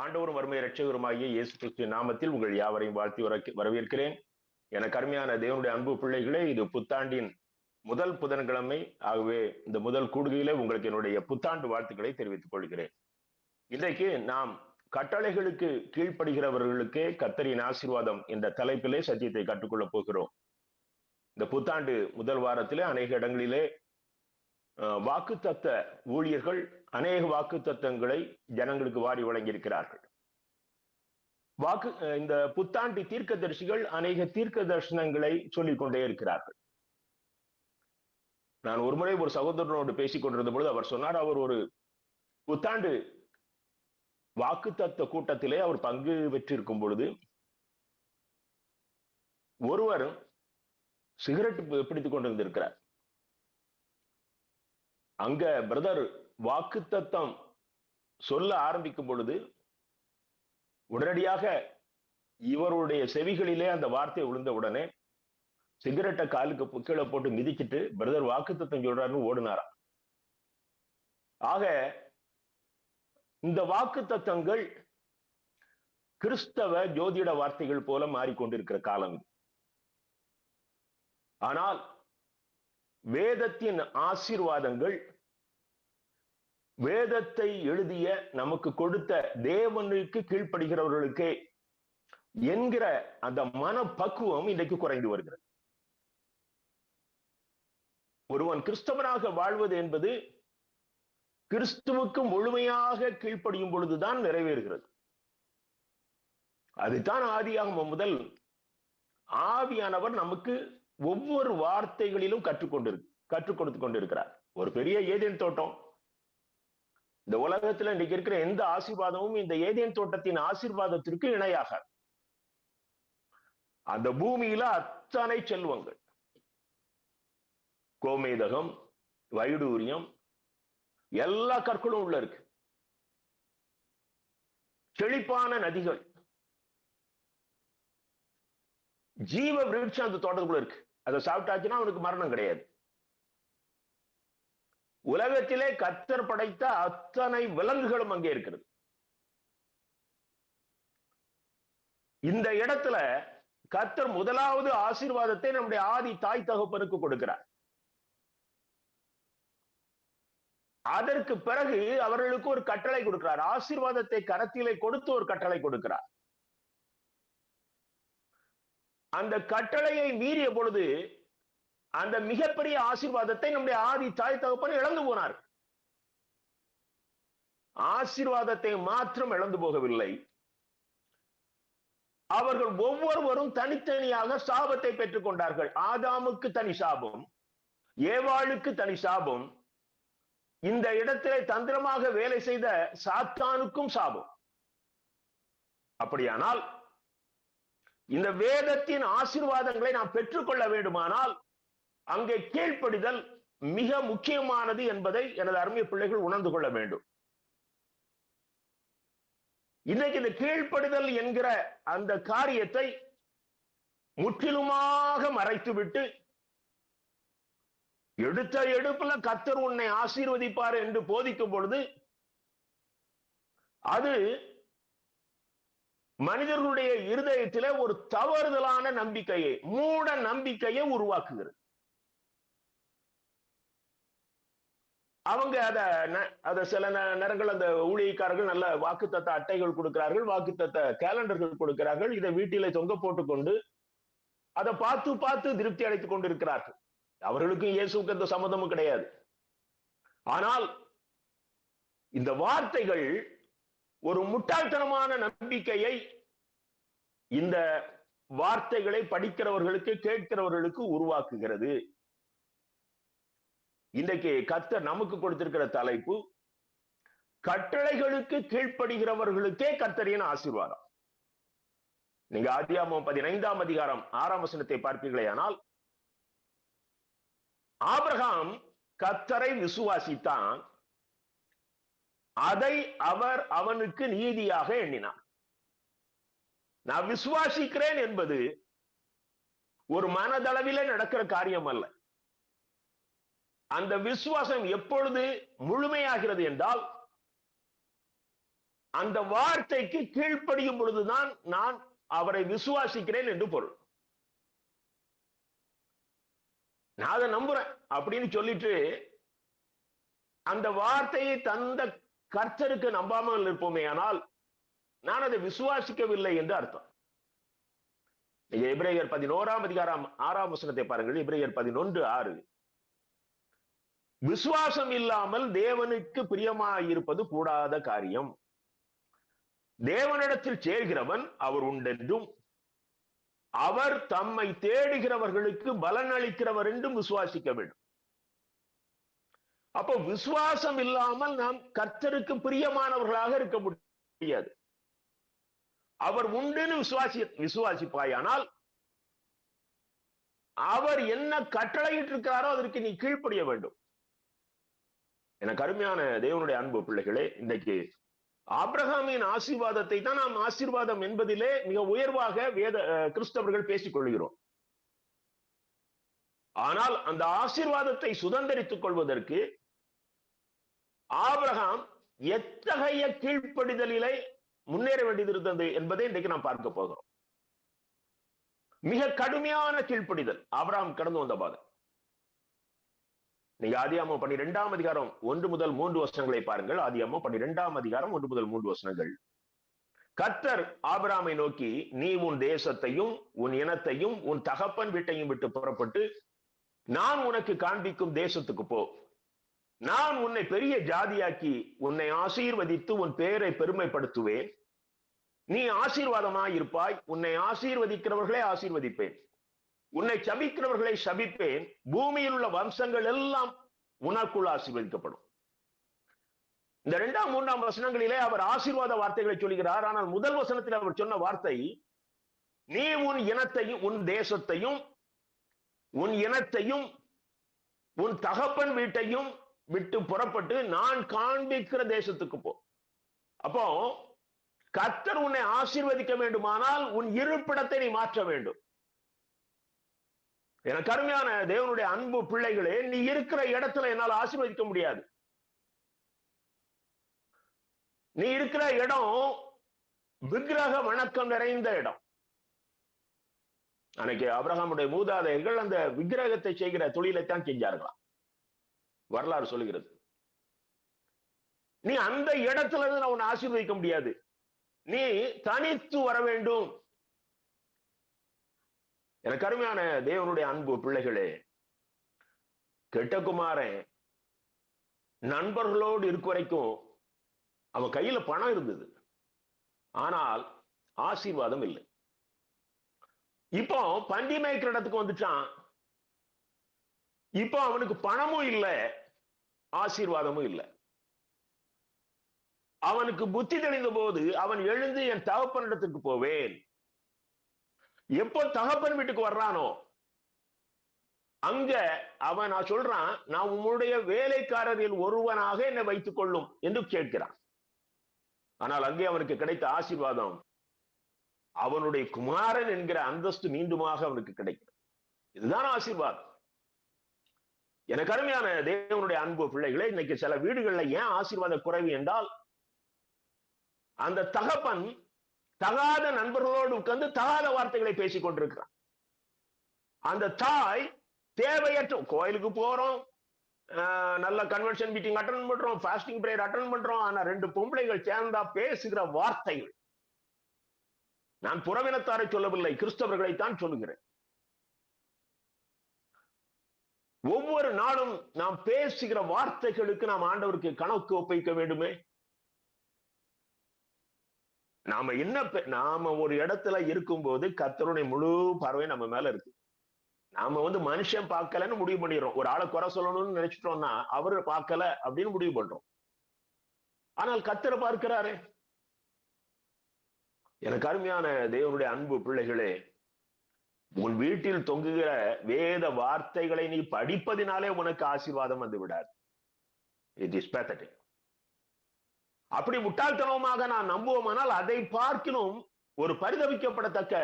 ஆண்டவரும் வறுமை இரட்சகருமாகிய இயேசு கிறிஸ்துவின் நாமத்தில் உங்கள் யாவரையும் வாழ்த்தி வரவேற்கிறேன். எனக்கு அருமையான தேவனுடைய அன்பு பிள்ளைகளே, இது புத்தாண்டின் முதல் புதன்கிழமை. ஆகவே இந்த முதல் கூடுகையிலே உங்களுக்கு என்னுடைய புத்தாண்டு வாழ்த்துக்களை தெரிவித்துக் கொள்கிறேன். இன்றைக்கு நாம் கட்டளைகளுக்கு கீழ்ப்படுகிறவர்களுக்கே கர்த்தரின் ஆசீர்வாதம் என்ற தலைப்பிலே சத்தியத்தை கற்றுக்கொள்ளப் போகிறோம். இந்த புத்தாண்டு முதல் வாரத்திலே அநேக இடங்களிலே வாக்குத்தத்த ஊழியர்கள் அநேக வாக்குத்தத்தங்களை ஜனங்களுக்கு வாரி வழங்கியிருக்கிறார்கள். இந்த புத்தாண்டு தீர்க்கதரிசிகள் அநேக தீர்க்க தரிசனங்களை சொல்லிக் கொண்டே இருக்கிறார்கள். நான் ஒருமுறை ஒரு சகோதரனோடு பேசிக் கொண்டிருந்த பொழுது அவர் சொன்னார், அவர் ஒரு புத்தாண்டு வாக்குத்தத்த கூட்டத்திலே அவர் பங்கு பெற்றிருக்கும் பொழுது ஒருவர் சிகரெட் பிடித்துக் கொண்டிருந்திருக்கிறார். அங்க பிரதர் வாக்குத்தத்தம் சொல்ல ஆரம்பிக்கும் பொழுது உடனடியாக இவருடைய செவிகளிலே அந்த வார்த்தை விழுந்த உடனே சிகரெட்டை காலுக்கு கீழே போட்டு மிதிச்சிட்டு பிரதர் வாக்குத்தத்தம் சொல்றாருன்னு ஓடினாராம். ஆக இந்த வாக்குத்தத்தங்கள் கிறிஸ்தவ ஜோதிட வார்த்தைகள் போல மாறிக்கொண்டிருக்கிற காலம் இது. ஆனால் வேதத்தின் ஆசீர்வாதங்கள், வேதத்தை எழுதிய நமக்கு கொடுத்த தேவனுக்கு கீழ்ப்படுகிறவர்களுக்கே என்கிற அந்த மனப்பக்குவம் இன்றைக்கு குறைந்து வருகிறது. ஒருவன் கிறிஸ்தவனாக வாழ்வது என்பது கிறிஸ்துவுக்கு முழுமையாக கீழ்ப்படியும் பொழுதுதான் நிறைவேறுகிறது. அதுதான் ஆதியாகமம் முதல் ஆவியானவர் நமக்கு ஒவ்வொரு வார்த்தைகளிலும் கற்றுக் கொடுத்து கொண்டிருக்கிறார். ஒரு பெரிய ஏதேன் தோட்டம். இந்த உலகத்துல இன்றைக்கு இருக்கிற எந்த ஆசீர்வாதமும் இந்த ஏதேன் தோட்டத்தின் ஆசீர்வாதத்திற்கு இணையாக. அந்த பூமியில அத்தனை செல்வங்கள், கோமேதகம், வைடூரியம், எல்லா கற்களும் உள்ள இருக்கு. செழிப்பான நதிகள், ஜீவ விருட்சம் அந்த தோட்டத்துக்குள்ள இருக்கு. அதை சாப்பிட்டாச்சுன்னா அவனுக்கு மரணம் கிடையாது. உலகத்திலே கர்த்தர் படைத்த அத்தனை விலங்குகளும் அங்கே இருக்கிறது. இந்த இடத்துல கர்த்தர் முதலாவது ஆசீர்வாதத்தை நம்முடைய ஆதி தாய் தகப்பனுக்கு கொடுக்கிறார். அதற்கு பிறகு அவர்களுக்கு ஒரு கட்டளை கொடுக்கிறார். ஆசீர்வாதத்தை கரத்திலே கொடுத்து ஒரு கட்டளை கொடுக்கிறார். அந்த கட்டளையை மீறிய பொழுது அந்த மிகப்பெரிய ஆசீர்வாதத்தை நம்முடைய ஆதி தாய் தகப்பன் இழந்து போனார். ஆசீர்வாதத்தை மாத்திரம் இழந்து போகவில்லை, அவர்கள் ஒவ்வொருவரும் தனித்தனியாக சாபத்தை பெற்றுக் கொண்டார்கள். ஆதாமுக்கு தனி சாபம், ஏவாளுக்கு தனி சாபம், இந்த இடத்திலே தந்திரமாக வேலை செய்த சாத்தானுக்கும் சாபம். அப்படியானால் இந்த வேதத்தின் ஆசீர்வாதங்களை நாம் பெற்றுக்கொள்ள வேண்டுமானால் அங்கே கீழ்ப்படிதல் மிக முக்கியமானது என்பதை எனது அருமை பிள்ளைகள் உணர்ந்து கொள்ள வேண்டும். இன்றைக்கு இந்த கீழ்ப்படிதல் என்கிற அந்த காரியத்தை முற்றிலுமாக மறைத்துவிட்டு எடுத்த எடுப்புல கர்த்தர் உன்னை ஆசீர்வதிப்பார் என்று போதிக்கும் பொழுது அது மனிதர்களுடைய இருதயத்திலே ஒரு தவறுதலான நம்பிக்கையை, மூட நம்பிக்கையை உருவாக்குகிறது. அவங்க அத சில நேரங்கள் அந்த ஊழியக்காரர்கள் நல்ல வாக்குத்தத்த அட்டைகள் கொடுக்கிறார்கள், வாக்குத்தத்த கேலண்டர்கள் கொடுக்கிறார்கள். இதை வீட்டிலே தொங்க போட்டுக்கொண்டு அதை பார்த்து பார்த்து திருப்தி அடைத்துக் கொண்டிருக்கிறார்கள். அவர்களுக்கும் இயேசுக்கு எந்த சம்மதமும் கிடையாது. ஆனால் இந்த வார்த்தைகள் ஒரு முட்டாள்தனமான நம்பிக்கையை இந்த வார்த்தைகளை படிக்கிறவர்களுக்கு, கேட்கிறவர்களுக்கு உருவாக்குகிறது. இன்றைக்கு கர்த்தர் நமக்கு கொடுத்திருக்கிற தலைப்பு, கட்டளைகளுக்கு கீழ்ப்படுகிறவர்களுக்கே கர்த்தரின் ஆசீர்வாதம். நீங்க ஆதியாகமம் 15ஆம் அதிகாரம் 6ஆம் வசனத்தை பார்ப்பீர்களேயானால், ஆபிரகாம் கர்த்தரை விசுவாசித்தான், அதை அவர் அவனுக்கு நீதியாக எண்ணினார். நான் விசுவாசிக்கிறேன் என்பது ஒரு மனதளவிலே நடக்கிற காரியம் அல்ல. அந்த விசுவாசம் எப்பொழுது முழுமையாகிறது என்றால், அந்த வார்த்தைக்கு கீழ்ப்படியும் பொழுதுதான் நான் அவரை விசுவாசிக்கிறேன் என்று பொருள். நான் அதை நம்புறேன் அப்படின்னு சொல்லிட்டு அந்த வார்த்தையை தந்த கர்த்தருக்கு நம்பாமல் இருப்போமே, ஆனால் நான் அதை விசுவாசிக்கவில்லை என்று அர்த்தம். நீங்க எபிரேயர் 11ஆம் அதிகாரம் 6ஆம் வசனத்தை பாருங்கள். எபிரேயர் 11:6. விசுவாசம் இல்லாமல் தேவனுக்கு பிரியமாயிருப்பது கூடாத காரியம். தேவனிடத்தில் சேர்கிறவன் அவர் உண்டென்றும் அவர் தம்மை தேடுகிறவர்களுக்கு பலன் அளிக்கிறவர் என்றும் விசுவாசிக்க வேண்டும். அப்போ விசுவாசம் இல்லாமல் நாம் கர்த்தருக்கு பிரியமானவர்களாக இருக்க முடியாது. அவர் உண்டுன்னு விசுவாசிப்பாயானால் அவர் என்ன கட்டளையிட்டு இருக்கிறாரோ அதற்கு நீ கீழ்ப்படிய வேண்டும். எனக்கு அருமையான தேவனுடைய அன்பு பிள்ளைகளே, இன்றைக்கு ஆபிரகாமின் ஆசீர்வாதத்தை தான் நாம் ஆசீர்வாதம் என்பதிலே மிக உயர்வாக கிறிஸ்தவர்கள் பேசிக் கொள்கிறோம். ஆனால் அந்த ஆசீர்வாதத்தை சுதந்திரித்துக் கொள்வதற்கு ஆபிரகாம் எத்தகைய கீழ்ப்படிதலிலே முன்னேற வேண்டியது இருந்தது என்பதை இன்றைக்கு நாம் பார்க்க போகிறோம். மிக கடுமையான கீழ்ப்படிதல் ஆபிரகாம் கடந்து வந்த பாதை. நீங்க ஆதியாகமம் 12ஆம் அதிகாரம் 1 முதல் 3 வசனங்களை பாருங்கள். ஆதியாகமம் 12ஆம் அதிகாரம் 1 முதல் 3 வசனங்கள். கர்த்தர் ஆபிரகாமை நோக்கி, நீ உன் தேசத்தையும் உன் இனத்தையும் உன் தகப்பன் வீட்டையும் விட்டு புறப்பட்டு நான் உனக்கு காண்பிக்கும் தேசத்துக்கு போ. நான் உன்னை பெரிய ஜாதியாக்கி உன்னை ஆசீர்வதித்து உன் பெயரை பெருமைப்படுத்துவேன். நீ ஆசீர்வாதமாய் இருப்பாய். உன்னை ஆசீர்வதிக்கிறவர்களை ஆசீர்வதிப்பேன், உன்னை சபிக்கிறவர்களை சபிப்பேன். பூமியில் உள்ள வம்சங்கள் எல்லாம் உனக்குள் ஆசீர்வதிக்கப்படும். இந்த 2ஆம் 3ஆம் வசனங்களிலே அவர் ஆசீர்வாத வார்த்தைகளை சொல்கிறார். ஆனால் முதல் வசனத்தில் அவர் சொன்ன வார்த்தை, நீ உன் இனத்தையும் உன் தேசத்தையும் உன் இனத்தையும் உன் தகப்பன் வீட்டையும் விட்டு புறப்பட்டு நான் காண்பிக்கிற தேசத்துக்கு போ. அப்போ கர்த்தர் உன்னை ஆசீர்வதிக்க வேண்டுமானால் உன் இருப்பிடத்தை நீ மாற்ற வேண்டும். எனக்கு அருமையான தேவனுடைய அன்பு பிள்ளைகளே, நீ இருக்கிற இடத்துல என்னால் ஆசீர்வதிக்க முடியாது. நீ இருக்கிற இடம் விக்கிரக வணக்கம் நிறைந்த இடம். அன்னைக்கு ஆபிரகாமுடைய மூதாதையர்கள் அந்த விக்கிரகத்தை செய்கிற தொழிலைத்தான் செஞ்சார்களாம், வரலாறு சொல்லுகிறது. நீ அந்த இடத்துல இருந்து நான் உன்னை ஆசீர்வதிக்க முடியாது. நீ தனித்து வர வேண்டும். எனக்கு அருமையான தேவனுடைய அன்பு பிள்ளைகளே, கெட்ட குமாரன் நண்பர்களோடு இருக்க வரைக்கும் அவன் கையில பணம் இருந்தது, ஆனால் ஆசீர்வாதம் இல்லை. இப்போ பண்டி மேய்க்கிற இடத்துக்கு வந்துட்டான். இப்போ அவனுக்கு பணமும் இல்லை, ஆசீர்வாதமும் இல்லை. அவனுக்கு புத்தி தெளிந்த போது அவன் எழுந்து என் தகப்பனிடத்துக்கு போவேன். எப்போ தகப்பன் வீட்டுக்கு வர்றானோ அங்க அவன் நான் சொல்றான், நான் உன்னுடைய வேலைக்காரரில் ஒருவனாக என்னை வைத்துக் கொள்ளும் என்று கேட்கிறான். ஆனால் அங்கே அவனுக்கு கிடைத்த ஆசீர்வாதம் அவனுடைய குமாரன் என்கிற அந்தஸ்து மீண்டுமாக அவனுக்கு கிடைக்கிறது. இதுதான் ஆசீர்வாதம். எனக்கு அருமையான தேவனுடைய அன்பு பிள்ளைகளே, இன்னைக்கு சில வீடுகள்ல ஏன் ஆசீர்வாத குறைவு என்றால், அந்த தகப்பன் தகாத நண்பர்களோடு உட்கார்ந்து தகாத வார்த்தைகளை பேசிக் கொண்டிருக்கிறான். அந்த தாய் தேவையற்ற கோயிலுக்கு போறோம், நல்ல கன்வென்ஷன் மீட்டிங் அட்டெண்ட் பண்றோம், ஃபாஸ்டிங் பிரேயர் அட்டெண்ட் பண்றோம். ஆனா 2 பொம்பளைகள் சேர்ந்தா பேசுகிற வார்த்தைகள், நான் புறவினத்தாரை சொல்லவில்லை, கிறிஸ்தவர்களைத்தான் சொல்லுகிறேன். ஒவ்வொரு நாளும் நாம் பேசுகிற வார்த்தைகளுக்கு நாம் ஆண்டவருக்கு கணக்கு ஒப்பிக்க வேண்டுமே. நாம ஒரு இடத்துல இருக்கும்போது கர்த்தருடைய முழு பார்வை நம்ம மேல இருக்கு. நாம மனுஷன் பார்க்கலன்னு முடிவு பண்ணிடுறோம். ஒரு ஆளை குறை சொல்லணும்னு நினைச்சிட்டோம்னா அவரு பார்க்கல அப்படின்னு முடிவு பண்றோம். ஆனால் கர்த்தரை பார்க்கிறாரே. எனக்கு அருமையான தேவனுடைய அன்பு பிள்ளைகளே, உன் வீட்டில் தொங்குகிற வேத வார்த்தைகளை நீ படிப்பதினாலே உனக்கு ஆசீர்வாதம் வந்து விடாது. It is pathetic. அப்படி முட்டாள்தனமாக நான் நம்புவோமானால் அதை பார்க்கிலும் ஒரு பரிதவிக்கப்படத்தக்க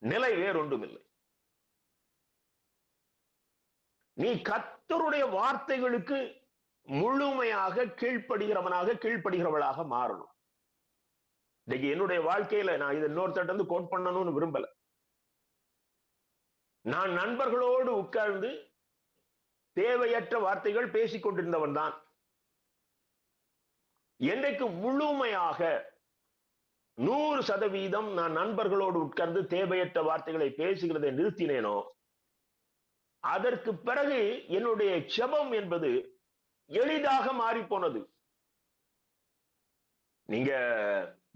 நிலை வேறொன்றும் இல்லை. நீ கர்த்தருடைய வார்த்தைகளுக்கு முழுமையாக கீழ்ப்படுகிறவளாக மாறணும். இன்னைக்கு என்னுடைய வாழ்க்கையில நான் இதை இன்னொருத்தட்ட வந்து கோட் பண்ணணும்னு விரும்பல. நான் நண்பர்களோடு உட்கார்ந்து தேவையற்ற வார்த்தைகள் பேசிக் கொண்டிருந்தவன் தான். என்றைக்கு முழுமையாக 100% நான் நண்பர்களோடு உட்கார்ந்து தேவையற்ற வார்த்தைகளை பேசுகிறதை நிறுத்தினேனோ, அதற்கு பிறகு என்னுடைய ஜெபம் என்பது எளிதாக மாறி போனது. நீங்க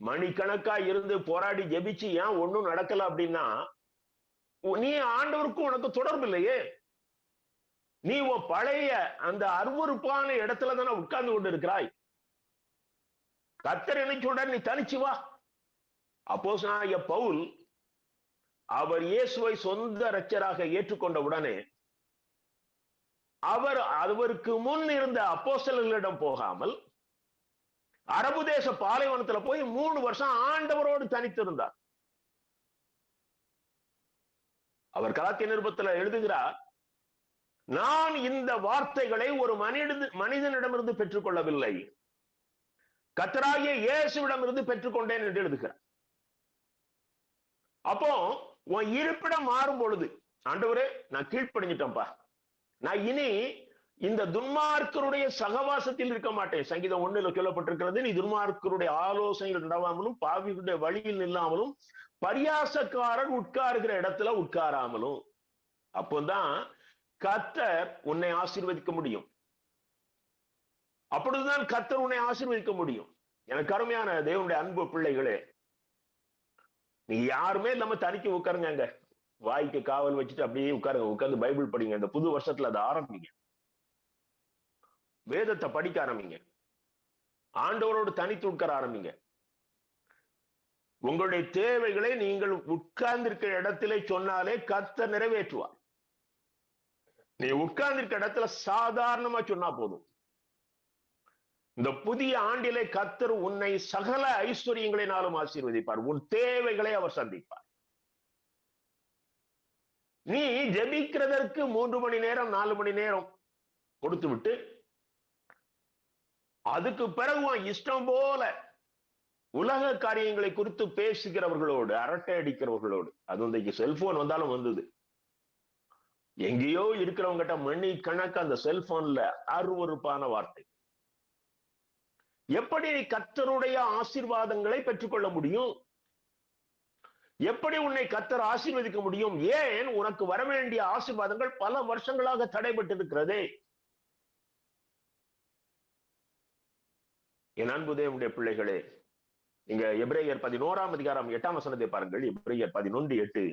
மணிக்கணக்கா இருந்து போராடி ஜெபிச்சு ஏன் ஒண்ணும் நடக்கல அப்படின்னா, நீ ஆண்டவருக்கும் உனக்கு தொடர்பு இல்லையே. நீ உன் பழைய அந்த அருவருப்பான இடத்துல தானே உட்கார்ந்து கொண்டு இருக்கிறாய். கர்த்தர் என்ன சொல்றார், நீ தனிச்சு வா. அப்போஸ்தலனாகிய பவுல் அவர் இயேசுவை சொந்த இரட்சகராக ஏற்றுக்கொண்ட உடனே அவருக்கு முன் இருந்த அப்போஸ்தலர்களிடம் போகாமல் அரபு தேச பாலைவனத்துல போய் 3 வருஷம் ஆண்டவரோடு தனித்திருந்தார். அவர் கலாத்திய நிருபத்துல எழுதுகிறார், நான் இந்த வார்த்தைகளை ஒரு மனிதனிடமிருந்து பெற்றுக் கொள்ளவில்லை, கர்த்தராகிய இயேசுவிடமிருந்து பெற்றுக்கொண்டேன் என்று எழுதுகிறார். அப்போ உன் இருப்பிடம் மாறும் பொழுது, ஆண்டவரே நான் கீழ்ப்படிஞ்சிட்டேன்ப்பா, நான் இனி இந்த துன்மார்க்கருடைய சகவாசத்தில் இருக்க மாட்டேன். சங்கீதம் 1 சொல்லப்பட்டிருக்கிறது, நீ துன்மார்க்கருடைய ஆலோசனைகள் நடவாமலும் பாவிகளுடைய வழியில் நில்லாமலும் பரியாசக்காரர் உட்காருகிற இடத்துல உட்காராமலும். அப்போதான் கர்த்தர் உன்னை ஆசீர்வதிக்க முடியும். அப்பொழுதுதான் கர்த்தர் உன்னை ஆசீர்வதிக்க முடியும். எனக்கு அருமையான தேவனுடைய அன்பு பிள்ளைகளே, நீங்க யாருமே இல்லாம தனிக்கு உட்காருங்க. வாய்க்கு காவல் வச்சுட்டு அப்படியே உட்காருங்க. உட்கார்ந்து பைபிள் படிங்க. இந்த புது வருஷத்துல அதை ஆரம்பிங்க. வேதத்தை படிக்க ஆரம்பிங்க. ஆண்டவரோடு தனித்து உட்கார ஆரம்பிங்க. உங்களுடைய தேவைகளை நீங்கள் உட்கார்ந்து இருக்கிற இடத்திலே சொன்னாலே கர்த்தர் நிறைவேற்றுவார். நீ உட்கார்ந்து இருக்கிற இடத்துல சாதாரணமா சொன்னா போதும். இந்த புதிய ஆண்டிலே கர்த்தர் உன்னை சகல ஐஸ்வர்யங்களினாலும் ஆசீர்வதிப்பார். உன் தேவைகளை அவர் சந்திப்பார். நீ ஜெபிக்கிறதற்கு 3 மணி நேரம் 4 மணி நேரம் கொடுத்து விட்டு அதுக்கு பிறகு இஷ்டம் போல உலக காரியங்களை குறித்து பேசுகிறவர்களோடு, அரட்டை அடிக்கிறவர்களோடு, அது இன்றைக்கு செல்போன் வந்தாலும் வந்தது, எங்கேயோ இருக்கிறவங்க கிட்ட மணி கணக்கு அந்த செல்போன்ல அருவருப்பான வார்த்தை. எப்படி நீ கர்த்தருடைய ஆசீர்வாதங்களை பெற்றுக்கொள்ள முடியும்? எப்படி உன்னை கர்த்தர் ஆசீர்வதிக்க முடியும்? ஏன் உனக்கு வர வேண்டிய ஆசீர்வாதங்கள் பல வருஷங்களாக தடைபட்டு இருக்கிறதே? என் அன்பு தேவனுடைய பிள்ளைகளே, நீங்க எபிரேயர் 11ஆம் அதிகாரம் 8ஆம் வசனத்தை பாருங்கள். எபிரேயர் 11:8,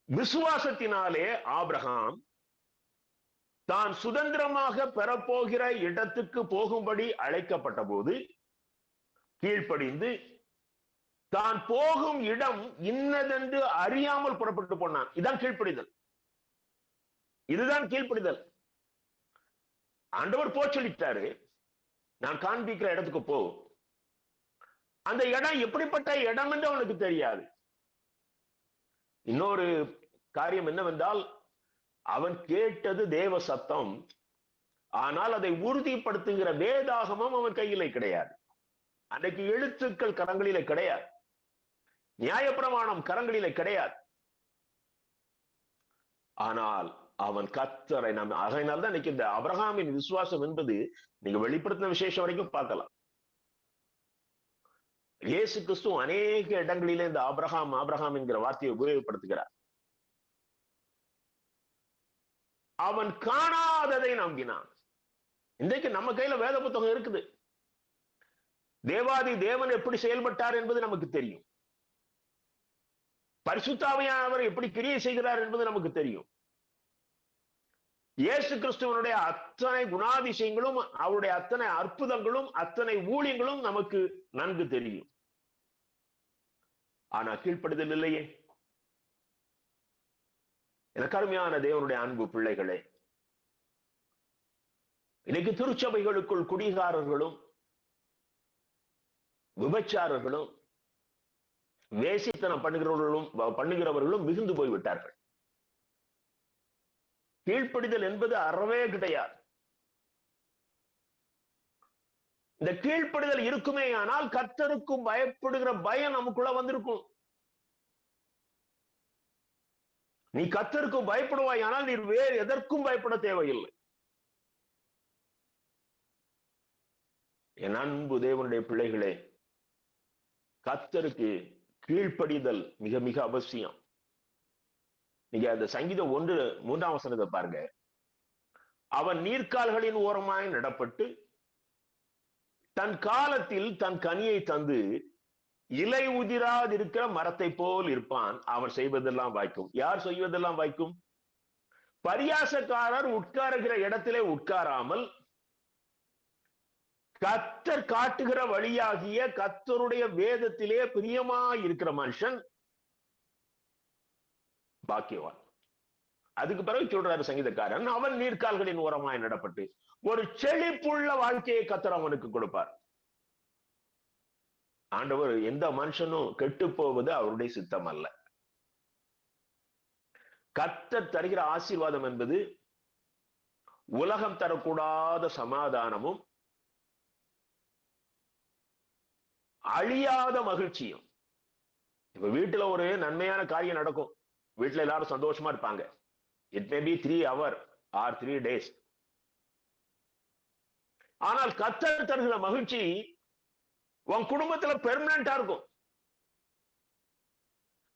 விசுவாசத்தினாலே ஆபிரகாம் தான் சுதந்திரமாக பெறப்போகிற இடத்துக்கு போகும்படி அழைக்கப்பட்ட போது கீழ்ப்படிந்து தான் போகும் இடம் இன்னதென்று அறியாமல் புறப்பட்டு போனான். இதுதான் கீழ்ப்படிதல். இதுதான் கீழ்ப்படிதல். ஆண்டவர் போ சொல்லிட்டாரு, நான் காண்பிக்கிற இடத்துக்கு போ. அந்த இடம் எப்படிப்பட்ட இடம் என்று அவனுக்கு தெரியாது. இன்னொரு காரியம் என்னவென்றால், அவன் கேட்டது தேவ சத்தம், ஆனால் அதை உறுதிப்படுத்துகிற வேதாகமம் அவன் கையிலே கிடையாது. அன்றைக்கு எழுத்துக்கள் கரங்களிலே கிடையாது, நியாயப்பிரமாணம் கரங்களிலே கிடையாது. ஆனால் அவன் கர்த்தரை அதனால்தான் இன்னைக்கு இந்த ஆபிரகாமின் விசுவாசம் என்பது நீங்க வெளிப்படுத்தின விசேஷம் வரைக்கும் பார்க்கலாம். இயேசு கிறிஸ்து அநேக இடங்களிலே இந்த ஆபிரகாம் என்கிற வார்த்தையை உபயோகப்படுத்துகிறார். அவன் காணாததை நம்பினான். இன்றைக்கு நம்ம கையில வேத புத்தகம் இருக்குது. தேவாதி தேவன் எப்படி செயல்பட்டார் என்பது நமக்கு தெரியும். பரிசுத்த ஆவியானவர் எப்படி கிரியை செய்கிறார் என்பது நமக்கு தெரியும். இயேசு கிறிஸ்துவனுடைய அத்தனை குணாதிசயங்களும், அவருடைய அத்தனை அற்புதங்களும், அத்தனை ஊழியங்களும் நமக்கு நன்கு தெரியும். ஆனா கீழ்ப்படுதல் இல்லையே. எனக்கு அருமையான தேவனுடைய அன்பு பிள்ளைகளே, இன்னைக்கு திருச்சபைகளுக்குள் குடிகாரர்களும் விபச்சாரர்களும் வேசித்தனம் பண்ணுகிறவர்களும் மிகுந்து போய்விட்டார்கள். கீழ்ப்படிதல் என்பது அறவே கிடையாது. இந்த கீழ்ப்படிதல் இருக்குமே ஆனால் கர்த்தருக்கும் பயப்படுகிற பயம் நமக்குள்ள வந்திருக்கும். நீ கர்த்தருக்கு பயப்படுவாய், ஆனால் நீ வேறு எதற்கும் பயப்பட தேவையில்லை. என் அன்பு தேவனுடைய பிள்ளைகளே, கர்த்தருக்கு கீழ்ப்படிதல் மிக மிக அவசியம். நீங்க அந்த சங்கீதம் 1:3 வசனத்தை பாருங்க. அவன் நீர்க்கால்களின் ஓரமாய் நடப்பட்டு தன் காலத்தில் தன் கனியை தந்து இலை உதிராதிருக்கிற மரத்தை போல் இருப்பான். அவன் செய்வதெல்லாம் வாய்க்கும். யார் செய்வதெல்லாம் வாய்க்கும்? பரியாசக்காரர் உட்காருகிற இடத்திலே உட்காராமல் கர்த்தர் காட்டுகிற வழியாகிய கர்த்தருடைய வேதத்திலே பிரியமாய் இருக்கிற மனுஷன் பாக்கியவான். அதுக்கு பிறகு சொல்றாரு சங்கீதக்காரன், அவன் நீர்க்கால்களின் ஓரமாய் நடப்பட்டு ஒரு செழிப்புள்ள வாழ்க்கையை கர்த்தர் அவனுக்கு கொடுப்பார். ஆண்டவர் எந்த மனுஷனும் கெட்டு போவது அவருடைய சித்தம் அல்ல. கர்த்தர் தருகிற ஆசீர்வாதம் என்பது உலகம் தரக்கூடாத சமாதானமும் அழியாத மகிழ்ச்சியும். இப்ப வீட்டுல ஒரு நன்மையான காரியம் நடக்கும், வீட்டுல எல்லாரும் சந்தோஷமா இருப்பாங்க. It may be 3 hours or 3 days. ஆனால் கர்த்தர் தருகிற மகிழ்ச்சி உன் குடும்பத்துல பெர்மனண்டா இருக்கும்.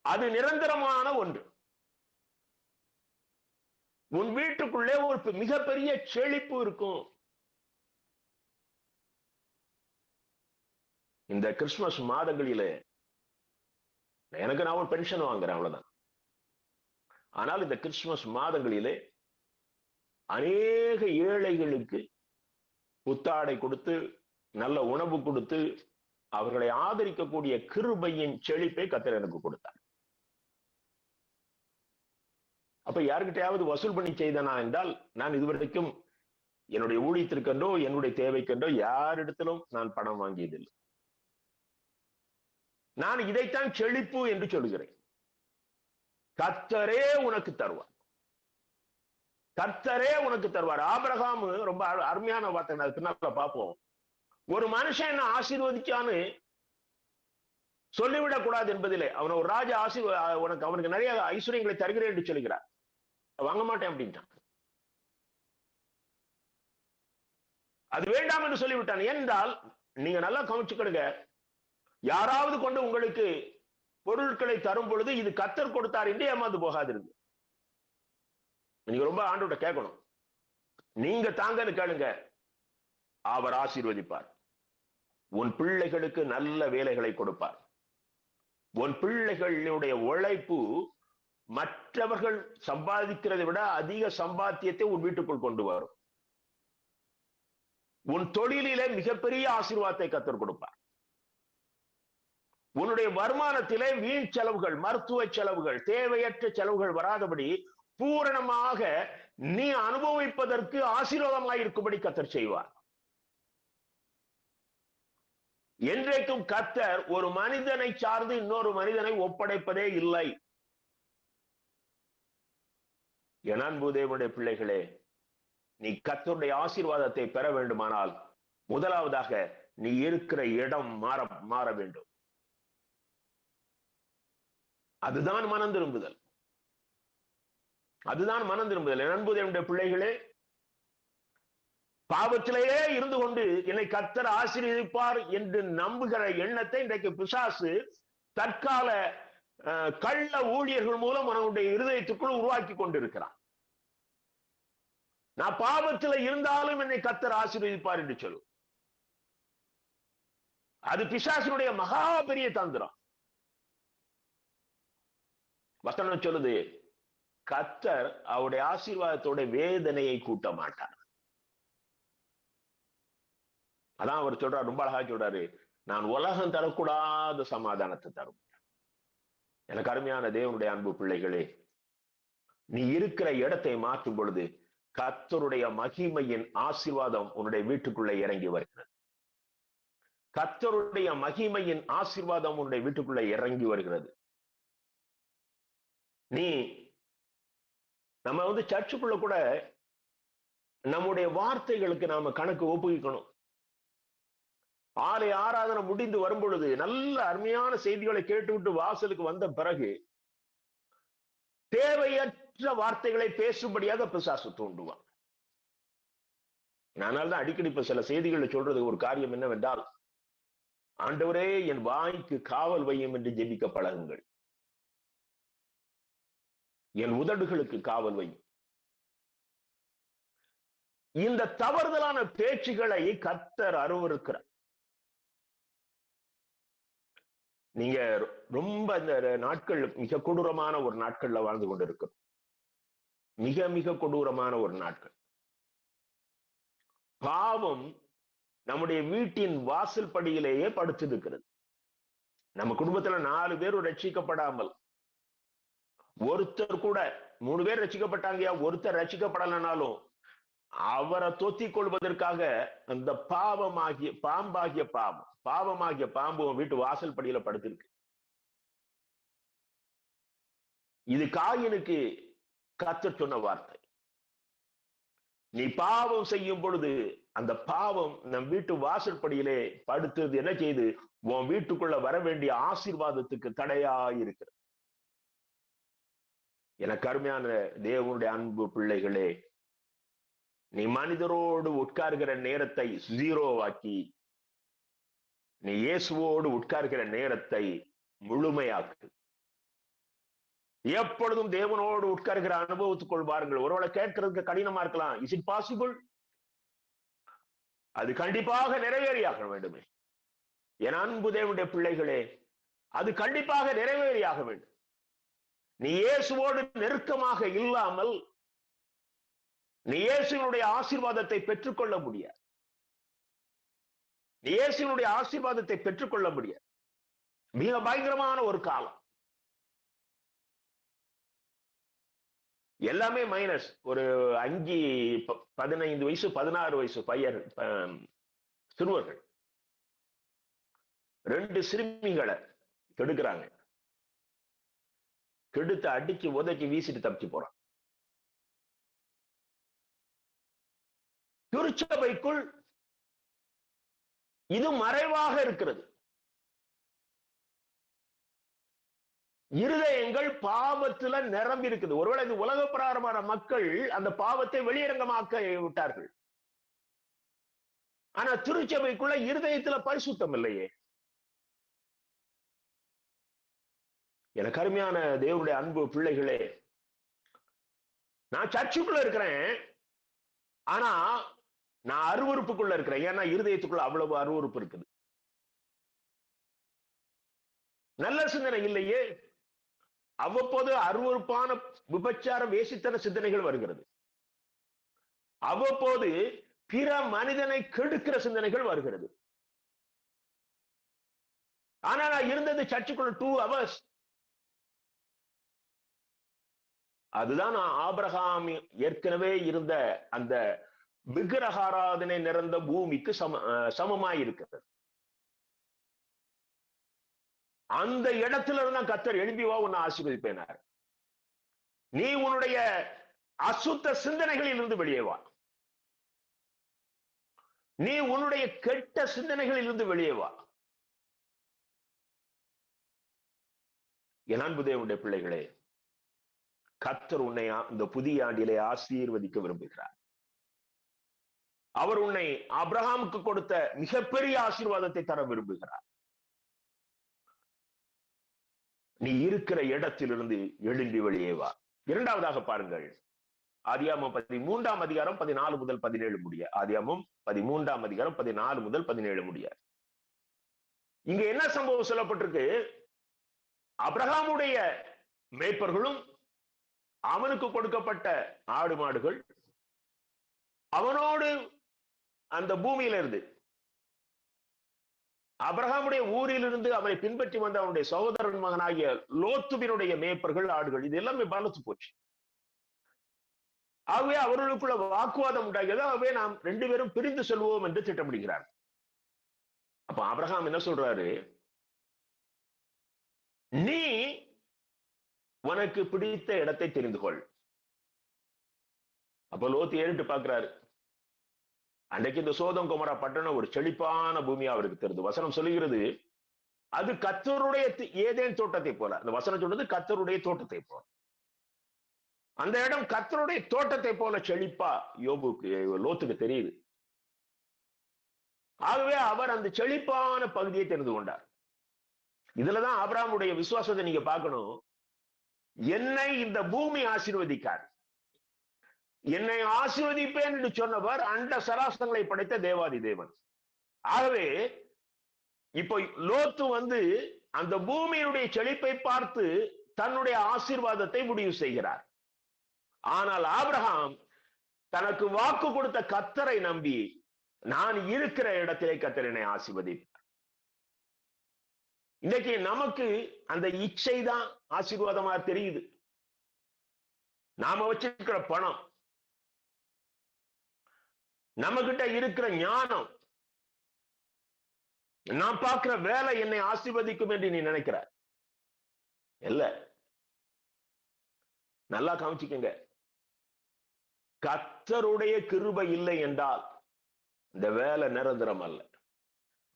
அது நிரந்தரமான ஒன்று. உன் வீட்டுக்குள்ளே ஒரு மிகப்பெரிய செழிப்பு இருக்கும். இந்த கிறிஸ்துமஸ் மாதங்களிலே நான் ஒரு பென்ஷன் வாங்குறேன், அவ்வளவுதான். ஆனால் இந்த கிறிஸ்துமஸ் மாதங்களிலே அநேக ஏழைகளுக்கு புத்தாடை கொடுத்து நல்ல உணவு கொடுத்து அவர்களை ஆதரிக்கக்கூடிய கிருபையின் செழிப்பை கர்த்தர் எனக்கு கொடுத்தார். அப்ப யாருக்கிட்டையாவது வசூல் பண்ணி செய்தனா என்றால், நான் இதுவரைக்கும் என்னுடைய ஊழியத்திற்கென்றோ என்னுடைய தேவைக்கென்றோ யாரிடத்திலும் நான் பணம் வாங்கியதில்லை. நான் இதைத்தான் செழிப்பு என்று சொல்கிறேன். கர்த்தரே உனக்கு தருவார். கர்த்தரே உனக்கு தருவார். ஆபிரகாம் ரொம்ப அருமையான வார்த்தை, அது பின்னால பார்ப்போம். ஒரு மனுஷன் என்ன ஆசீர்வதிச்சான்னு சொல்லிவிடக் கூடாது என்பதிலே, அவன் ஒரு ராஜா அவனுக்கு நிறைய ஐஸ்வர்யங்களை தருகிறேன் என்று சொல்கிறார். வாங்க மாட்டேன் அப்படின்ட்டான். அது வேண்டாம் என்று சொல்லிவிட்டான். என்றால் நீங்க நல்லா கவனிச்சுக்கிடுங்க, யாராவது கொண்டு உங்களுக்கு பொருட்களை தரும் பொழுது இது கர்த்தர் கொடுத்தார் என்று ஏமாந்து போகாதிருக்கு. நீங்க ரொம்ப ஆண்டவர்ட்ட கேட்கணும். நீங்க தாங்கன்னு கேளுங்க, அவர் ஆசீர்வதிப்பார். உன் பிள்ளைகளுக்கு நல்ல வேலைகளை கொடுப்பார். உன் பிள்ளைகளுடைய உழைப்பு மற்றவர்கள் சம்பாதிக்கிறதை விட அதிக சம்பாத்தியத்தை உன் வீட்டுக்குள் கொண்டு வரும். உன் தொழிலிலே மிகப்பெரிய ஆசீர்வாதத்தை கர்த்தர் கொடுப்பார். உன்னுடைய வருமானத்திலே வீண் செலவுகள், மருத்துவ செலவுகள், தேவையற்ற செலவுகள் வராதபடி பூரணமாக நீ அனுபவிப்பதற்கு ஆசீர்வாதமாக இருக்கும்படி கர்த்தர் செய்வார். என்றைக்கும் கர்த்தர் ஒரு மனிதனை சார்ந்து இன்னொரு மனிதனை ஒப்படைப்பதே இல்லை. என் அன்பு தேவனுடைய பிள்ளைகளே, நீ கர்த்தருடைய ஆசீர்வாதத்தை பெற வேண்டுமானால் முதலாவதாக நீ இருக்கிற இடம் மாற வேண்டும். அதுதான் மனம் திரும்புதல். அதுதான் மனம் திரும்புதல். என் அன்பு தேவனுடைய பிள்ளைகளே, பாவத்திலேயே இருந்து கொண்டு என்னை கர்த்தர் ஆசீர்வதிப்பார் என்று நம்புகிற எண்ணத்தை இன்றைக்கு பிசாசு தற்கால கள்ள ஊழியர்கள் மூலம் அவனுடைய இருதயத்துக்குள் உருவாக்கி கொண்டிருக்கிறான். நான் பாவத்தில் இருந்தாலும் என்னை கர்த்தர் ஆசீர்வதிப்பார் என்று சொல்லும். அது பிசாசினுடைய மகா பெரிய தந்திரம். வசனம் சொல்லுது, கர்த்தர் அவருடைய ஆசீர்வாதத்தோட வேதனையை கூட்ட மாட்டார். அதான் அவர் சொல்றாரு, ரொம்ப அழகா சொல்றாரு, நான் உலகம் தரக்கூடாத சமாதானத்தை தரும். எனக்கு அருமையான தேவனுடைய அன்பு பிள்ளைகளே, நீ இருக்கிற இடத்தை மாற்றும் பொழுது கர்த்தருடைய மகிமையின் ஆசீர்வாதம் உன்னுடைய வீட்டுக்குள்ளே இறங்கி வருகிறது. கர்த்தருடைய மகிமையின் ஆசீர்வாதம் உன்னுடைய வீட்டுக்குள்ளே இறங்கி வருகிறது. நம்ம சர்ச்சுக்குள்ள கூட நம்முடைய வார்த்தைகளுக்கு நாம கணக்கு ஒப்புக்கணும். ஆலய ஆராதனை முடிந்து வரும் பொழுது நல்ல அருமையான செய்திகளை கேட்டுவிட்டு வாசலுக்கு வந்த பிறகு தேவையற்ற வார்த்தைகளை பேசும்படியாக பிசாசு தூண்டுவான். அதனால்தான் அடிக்கடி இப்ப சில செய்திகளை சொல்றது ஒரு காரியம் என்னவென்றால், ஆண்டவரே என் வாய்க்கு காவல் வையும் என்று ஜெபிக்க பழகுங்கள், என் உதடுகளுக்கு காவல் வையும். இந்த தவறுதலான பேச்சுகளை கர்த்தர் அருவருக்கிறார். நீங்க ரொம்ப இந்த நாட்கள் மிக கொடூரமான ஒரு நாட்கள்ல வாழ்ந்து கொண்டிருக்கிறோம். மிக மிக கொடூரமான ஒரு நாட்கள். பாவம் நம்முடைய வீட்டின் வாசல் படியிலேயே படுத்திருக்கிறது. நம்ம குடும்பத்துல 4 பேர் ரட்சிக்கப்படாமல், ஒருத்தர் கூட 3 பேர் ரட்சிக்கப்பட்டாங்க, ஒருத்தர் ரட்சிக்கப்படலனாலும் அவரை தொத்திக் கொள்வதற்காக அந்த பாவமாகிய பாம்பு வீட்டு வாசல் படியில படுத்திருக்கு. இது காயினுக்கு கர்த்தர் சொன்ன வார்த்தை. நீ பாவம் செய்யும் பொழுது அந்த பாவம் நம் வீட்டு வாசல் படியிலே படுத்தது என்ன செய்து உன் வீட்டுக்குள்ள வர வேண்டிய ஆசீர்வாதத்துக்கு தடையா இருக்கிறது. எனக்கு அருமையான தேவனுடைய அன்பு பிள்ளைகளே, நீ மனிதரோடு உட்கார்கிற நேரத்தை ஜீரோவாக்கி நீ இயேசுவோடு உட்கார்கிற நேரத்தை முழுமையாக்கு. எப்பொழுதும் தேவனோடு உட்கார்கிற அனுபவத்துக்குள் பாருங்கள். ஒருவேளை கேட்கறதுக்கு கடினமா இருக்கலாம். Is it possible? அது கண்டிப்பாக நிறைவேறியாக வேண்டுமே. என் அன்பு தேவனுடைய பிள்ளைகளே, அது கண்டிப்பாக நிறைவேறியாக வேண்டும். நீ இயேசுவோடு நெருக்கமாக இல்லாமல் நீ இயேசுவினுடைய ஆசீர்வாதத்தை பெற்றுக்கொள்ள முடியாது. நீ இயேசுவினுடைய ஆசீர்வாதத்தை பெற்றுக்கொள்ள முடியாது. மிக பயங்கரமான ஒரு காலம். எல்லாமே மைனஸ். ஒரு 5, 15 வயசு 16 வயசு பையன் சிறுவர்கள் 2 சிறுமிகளை கெடுக்கிறாங்க. கெடுத்து அடிச்சு உதைக்கி வீசிட்டு தப்பிச்சு போறான். திருச்சபைக்குள் இது மறைவாக இருக்கிறது. இருதயங்கள் பாவத்துல நிரம்பி இருக்குது. ஒருவேளை இது உலக பிரகாரமான மக்கள் அந்த பாவத்தை வெளியரங்கமாக்க விட்டார்கள். ஆனா திருச்சபைக்குள்ள இருதயத்துல பரிசுத்தம் இல்லையே. எனக்கு அருமையான தேவனுடைய அன்பு பிள்ளைகளே, நான் சர்ச்சுக்குள்ள இருக்கிறேன், ஆனா நான் அருவருப்புக்குள்ள இருக்கிறேன். ஏன்னா இருதயத்துக்குள்ள அவ்வளவு அருவருப்பு இருக்குது. நல்ல சிந்தனை இல்லையே. அவ்வப்போது அருவருப்பான விபச்சார வேசித்தன சிந்தனைகள் வருகிறது. அவ்வப்போது பிற மனிதனை கெடுக்கிற சிந்தனைகள் வருகிறது. ஆனா நான் இருந்தது சர்ச்சுக்குள்ள 2 hours. அதுதான் ஆபிரகாம் ஏற்கனவே இருந்த அந்த விக்கிரகாராதனை நிறைந்த பூமிக்கு சமமாய் இருக்கிறது. அந்த இடத்துல இருந்தா கர்த்தர் எழும்பி வா, உன்னை ஆசீர்வதிப்பேனார். நீ உன்னுடைய அசுத்த சிந்தனைகளில் இருந்து வெளியே வா. நீ உன்னுடைய கெட்ட சிந்தனைகளில் இருந்து வெளியே வா. என் அன்பு தேவனுடைய பிள்ளைகளே, கர்த்தர் உன்னை இந்த புதிய ஆண்டிலே ஆசீர்வதிக்க விரும்புகிறார். அவர் உன்னை ஆபிரகாமுக்கு கொடுத்த மிகப்பெரிய ஆசீர்வாதத்தை தர விரும்புகிறார். நீ இருக்கிற இடத்திலிருந்து எழும்பி வெளியே வா. இரண்டாவதாக பாருங்கள், ஆதியாகமம் 13ஆம் அதிகாரம் 14 முதல் 17 முடிய. ஆதியாகமம் 13ஆம் அதிகாரம் 14 முதல் 17 முடிய. இங்க என்ன சம்பவம் சொல்லப்பட்டிருக்கு? ஆபிரகாமுடைய மேய்ப்பர்களும் அவனுக்கு கொடுக்கப்பட்ட ஆடு மாடுகள் அவனோடு அந்த பூமியில இருந்து ஆபிரகாமுடைய ஊரிலிருந்து அவனை பின்பற்றி வந்த அவனுடைய சகோதரன் மகனாகிய லோத்துவினுடைய மேய்ப்பர்கள் ஆடுகள் இது எல்லாமே பலத்து போச்சு. ஆகவே அவர்களுக்குள்ள வாக்குவாதம் உண்டாகியது. ஆகவே நாம் 2 பேரும் பிரிந்து செல்வோம் என்று திட்டமிடுகிறார். அப்ப ஆபிரகாம் என்ன சொல்றாரு? நீ உனக்கு பிடித்த இடத்தை தெரிந்து கொள். அப்ப லோத்து ஏறிட்டு பார்க்கிறாரு. அன்றைக்கு இந்த சோதம் குமரா பட்டணம் ஒரு செழிப்பான பூமியா அவருக்கு தெரியுது. வசனம் சொல்லுகிறது, அது கர்த்தருடைய ஏதேன் தோட்டத்தை போல. அந்த வசனம் சொல்றது கர்த்தருடைய தோட்டத்தை போல. அந்த இடம் கர்த்தருடைய தோட்டத்தை போல செழிப்பா யோபுக்கு, லோத்துக்கு தெரியுது. ஆகவே அவர் அந்த செழிப்பான பகுதியை தெரிந்து கொண்டார். இதுலதான் ஆபிரகாமுடைய விசுவாசத்தை நீங்க பார்க்கணும். என்னை இந்த பூமி ஆசீர்வதிக்கார், என்னை ஆசீர்வதிப்பேன் என்று சொன்னவர் அண்ட சராசரங்களை படைத்த தேவாதி தேவன். ஆகவே இப்போ லோத்து அந்த பூமியினுடைய செழிப்பை பார்த்து தன்னுடைய ஆசீர்வாதத்தை முடிவு செய்கிறார். ஆனால் ஆபிரகாம் தனக்கு வாக்கு கொடுத்த கர்த்தரை நம்பி, நான் இருக்கிற இடத்திலே கர்த்தர் என்னை ஆசீர்வதிப்பார். இன்னைக்கு நமக்கு அந்த இச்சை தான் ஆசீர்வாதமா தெரியுது. நாம வச்சிருக்கிற பணம், நம்ம கிட்ட இருக்கிற ஞானம், நான் பார்க்கிற வேலை என்னை ஆசீர்வதிக்கும் என்று நீ நினைக்கிற இல்ல. நல்லா கவனிச்சுக்கங்க, கர்த்தருடைய கிருபை இல்லை என்றால் இந்த வேலை நிரந்தரம் அல்ல.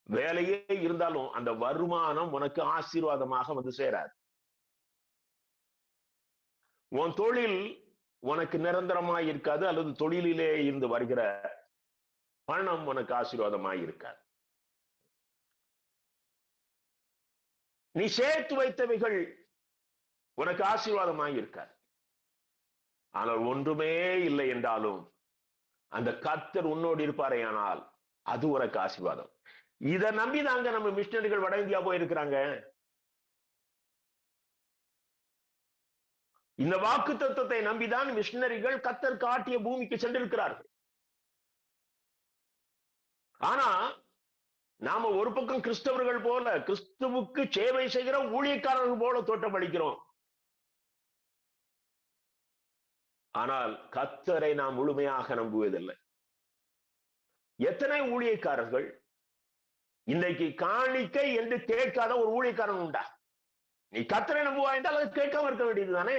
வேலையே இருந்தாலும் அந்த வருமானம் உனக்கு ஆசீர்வாதமாக சேராது. உன் தொழில் உனக்கு நிரந்தரமாய் இருக்காது, அல்லது தொழிலிலே இருந்து வருகிற பணம் உனக்கு ஆசீர்வாதமாய் இருக்காது. நீ சேர்த்து வைத்தவைகள் உனக்கு ஆசீர்வாதமாய் இருக்காது. ஆனால் ஒன்றுமே இல்லை என்றாலும் அந்த கர்த்தர் உன்னோடு இருப்பாரே, ஆனால் அது உனக்கு ஆசீர்வாதம். இதை நம்பிதாங்க நம்ம மிஷனரிகள் வட இந்தியா போயிருக்கிறாங்க. இந்த வாக்கு தத்துவத்தை நம்பிதான் மிஷனரிகள் கர்த்தர் காட்டிய பூமிக்கு சென்றிருக்கிறார்கள். ஆனா நாம ஒரு பக்கம் கிறிஸ்தவர்கள் போல, கிறிஸ்துவுக்கு சேவை செய்கிற ஊழியக்காரர்கள் போல தோற்றமளிக்கிறோம். ஆனால் கர்த்தரை நாம் முழுமையாக நம்புவதில்லை. எத்தனை ஊழியக்காரர்கள் இன்றைக்கு காணிக்கை என்று கேட்காத ஒரு ஊழியக்காரன் உண்டா? நீ கர்த்தரை நம்புவா என்றால் அது கேட்காம இருக்க வேண்டியதுதானே.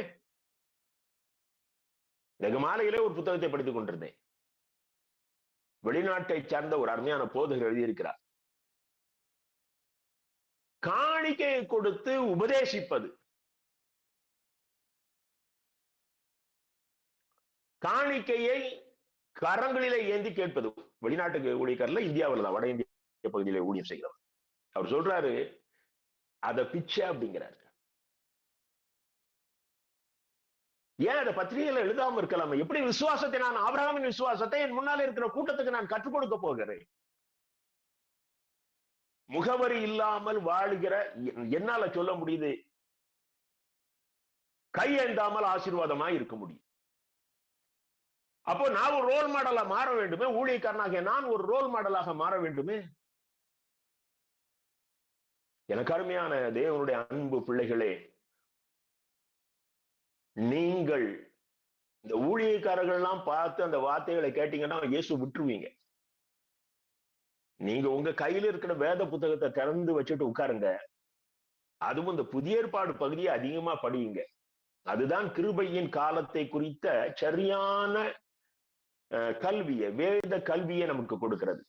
வெகு மாலையிலே ஒரு புத்தகத்தை படித்துக் கொண்டிருந்தேன். வெளிநாட்டை சார்ந்த ஒரு அருமையான போதகர் எழுதியிருக்கிறார், காணிக்கையை கொடுத்து உபதேசிப்பது, காணிக்கையை கரங்களிலே ஏந்தி கேட்பது. வெளிநாட்டுக்கு ஊழியக்காரர்ல இந்தியாவில் தான், வட இந்திய பகுதியிலே ஊழியம் செய்கிறவர். அவர் சொல்றாரு, அத பிச்சை அப்படிங்கிறாரு. ஏன் அதை பத்திரிகையில எழுதாம இருக்கலாமா? எப்படி விசுவாசத்தை, நான் ஆபிரகாமின் விசுவாசத்தை என் முன்னால இருக்கிற கூட்டத்துக்கு நான் கற்றுக் கொடுக்க போகிறேன். முகவரி இல்லாமல் வாழுகிற என்னால சொல்ல முடியுது, கையேந்தாமல் ஆசீர்வாதமா இருக்க முடியும். அப்போ நான் ஒரு ரோல் மாடலா மாற வேண்டுமே, ஊழியக்காரனாக நான் ஒரு ரோல் மாடலாக மாற வேண்டுமே. எனக்கு அருமையான தேவனுடைய அன்பு பிள்ளைகளே, நீங்கள் இந்த ஊழியக்காரர்கள் எல்லாம் பார்த்து அந்த வார்த்தைகளை கேட்டீங்கன்னா இயேசு விட்டுருவீங்க. நீங்க உங்க கையில இருக்கிற வேத புத்தகத்தை திறந்து வச்சுட்டு உட்காருங்க. அதுவும் இந்த புதிய ஏற்பாடு பகுதியை அதிகமா படியுங்க. அதுதான் கிருபையின் காலத்தை குறித்த சரியான கல்வியை, வேத கல்வியை நமக்கு கொடுக்கிறது.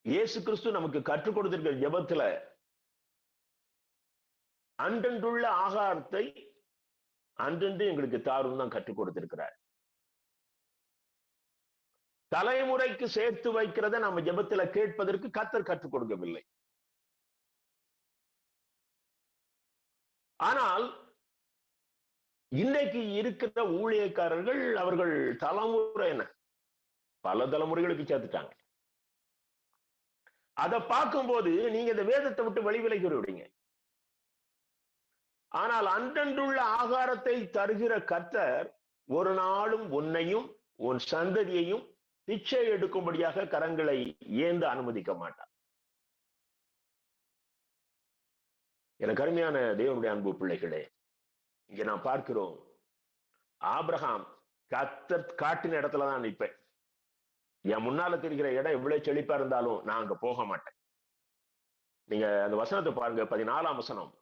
இயேசு கிறிஸ்து நமக்கு கற்றுக் கொடுத்திருக்கிற ஜெபத்துல அன்றன்றுள்ள ஆகாரத்தை அன்றென்று எங்களுக்கு தாரும் தான் கற்றுக் கொடுத்திருக்கிறார். தலைமுறைக்கு சேர்த்து வைக்கிறத நம்ம ஜெபத்துல கேட்பதற்கு கர்த்தர் கற்றுக் கொடுக்கவில்லை. ஆனால் இன்றைக்கு இருக்கிற ஊழியக்காரர்கள், அவர்கள் தலைமுறை பல தலைமுறைகளுக்கு சேர்த்துட்டாங்க. அதை பார்க்கும்போது நீங்க இந்த வேதத்தை விட்டு வெளிவிலகி விடுவீங்க. ஆனால் அன்றன்றுள்ள ஆகாரத்தை தருகிற கர்த்தர் ஒரு நாளும் உன்னையும் உன் சந்ததியையும் பிச்சை எடுக்கும்படியாக கரங்களை ஏந்த அனுமதிக்க மாட்டார். எனக்கு அருமையான தேவனுடைய அன்பு பிள்ளைகளே, இங்க நான் பார்க்கிறோம், ஆபிரகாம் கர்த்தர் காட்டின இடத்துலதான் நிற்பேன். என் முன்னால தெரிகிற இடம் எவ்வளவு செழிப்பா இருந்தாலும் நான் அங்க போக மாட்டேன். நீங்க அந்த வசனத்தை பாருங்க, 14ஆம் வசனம்,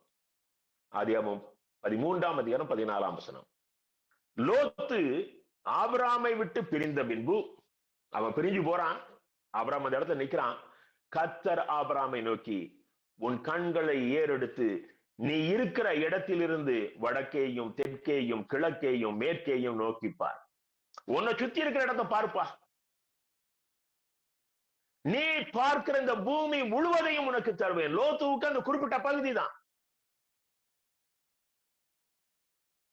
ஆதியாகமம் 13ஆம் அதிகாரம் 14ஆம் வசனம். லோத்து ஆபிரகாமை விட்டு பிரிந்த பின்பு அவன் பிரிஞ்சு போறான். ஆபிரகாம் அந்த இடத்துல நிக்கிறான். கர்த்தர் ஆபிரகாமை நோக்கி, உன் கண்களை ஏறெடுத்து நீ இருக்கிற இடத்திலிருந்து வடக்கேயும் தெற்கேயும் கிழக்கேயும் மேற்கேயும் நோக்கிப்பார். உன்னை சுத்தி இருக்கிற இடத்தை பார்ப்பா. நீ பார்க்கிற இந்த பூமி முழுவதையும் உனக்கு தருவேன். லோத்துவுக்கு அந்த குறிப்பிட்ட பகுதி தான்.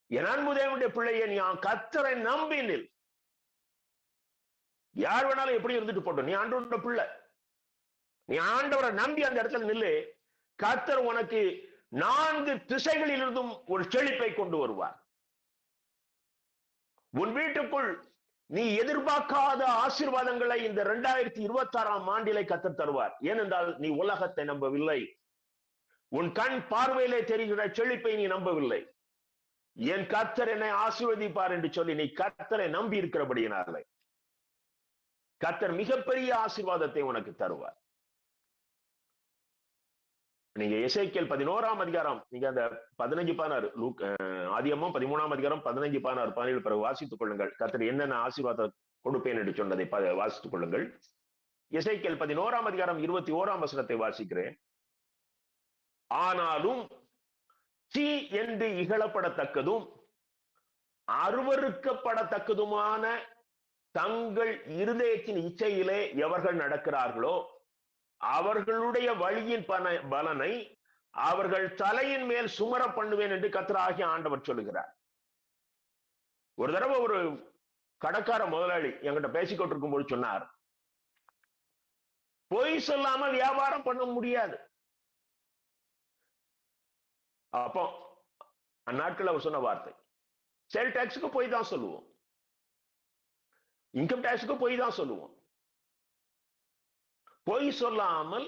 என் அன்பு தேவனுடைய பிள்ளையை, நீ கர்த்தரை நம்பி நில். யார் வேணாலும் எப்படி இருந்துட்டு போட்டோம், நீ ஆண்டவரோட பிள்ளை. நீ ஆண்டவரை நம்பி அந்த இடத்துல நில்லு. கர்த்தர் உனக்கு 4 திசைகளிலிருந்தும் ஒரு செழிப்பை கொண்டு வருவார். உன் வீட்டுக்குள் நீ எதிர்பார்க்காத ஆசீர்வாதங்களை இந்த 2026ஆம் ஆண்டிலே கர்த்தர் தருவார். ஏனென்றால் நீ உலகத்தை நம்பவில்லை. உன் கண் பார்வையிலே தெரிகிற செழிப்பை நீ நம்பவில்லை. என் கர்த்தர் என்னை ஆசீர்வதிப்பார் என்று சொல்லி நீ கர்த்தரை நம்பி இருக்கிறபடியினாலே கர்த்தர் மிகப்பெரிய ஆசீர்வாதத்தை உனக்கு தருவார். நீங்க எசேக்கியேல் 11ஆம் அதிகாரம், நீங்க அந்த 15-16 ஆதியாகமம் 13ஆம் அதிகாரம் 15-16-17 பிறகு வாசித்துக் கொள்ளுங்கள். கர்த்தர் என்னென்ன ஆசீர்வாதம் கொடுப்பேன் என்று சொன்னதை வாசித்துக் கொள்ளுங்கள். எசேக்கியேல் 11ஆம் அதிகாரம் 21ஆம் வசனத்தை வாசிக்கிறேன். ஆனாலும் சீ என்று இகழப்படத்தக்கதும் அருவருக்கப்படத்தக்கதுமான தங்கள் இருதயத்தின் இச்சையிலே எவர்கள் நடக்கிறார்களோ அவர்களுடைய வழியின் பலனை அவர்கள் தலையின் மேல் சுமர பண்ணுவேன் என்று கர்த்தராகிய ஆண்டவர் சொல்லுகிறார். ஒரு தடவை ஒரு கடைக்கார முதலாளி என்கிட்ட பேசிக்கொண்டிருக்கும் போது சொன்னார், பொய் சொல்லாம வியாபாரம் பண்ண முடியாது. அப்போ அந்நாட்கள் அவர் சொன்ன வார்த்தை, சேல் டாக்ஸுக்கு போய் தான் சொல்லுவோம், இன்கம் டாக்ஸுக்கு போய் தான் சொல்லுவோம். பொய் சொல்லாமல்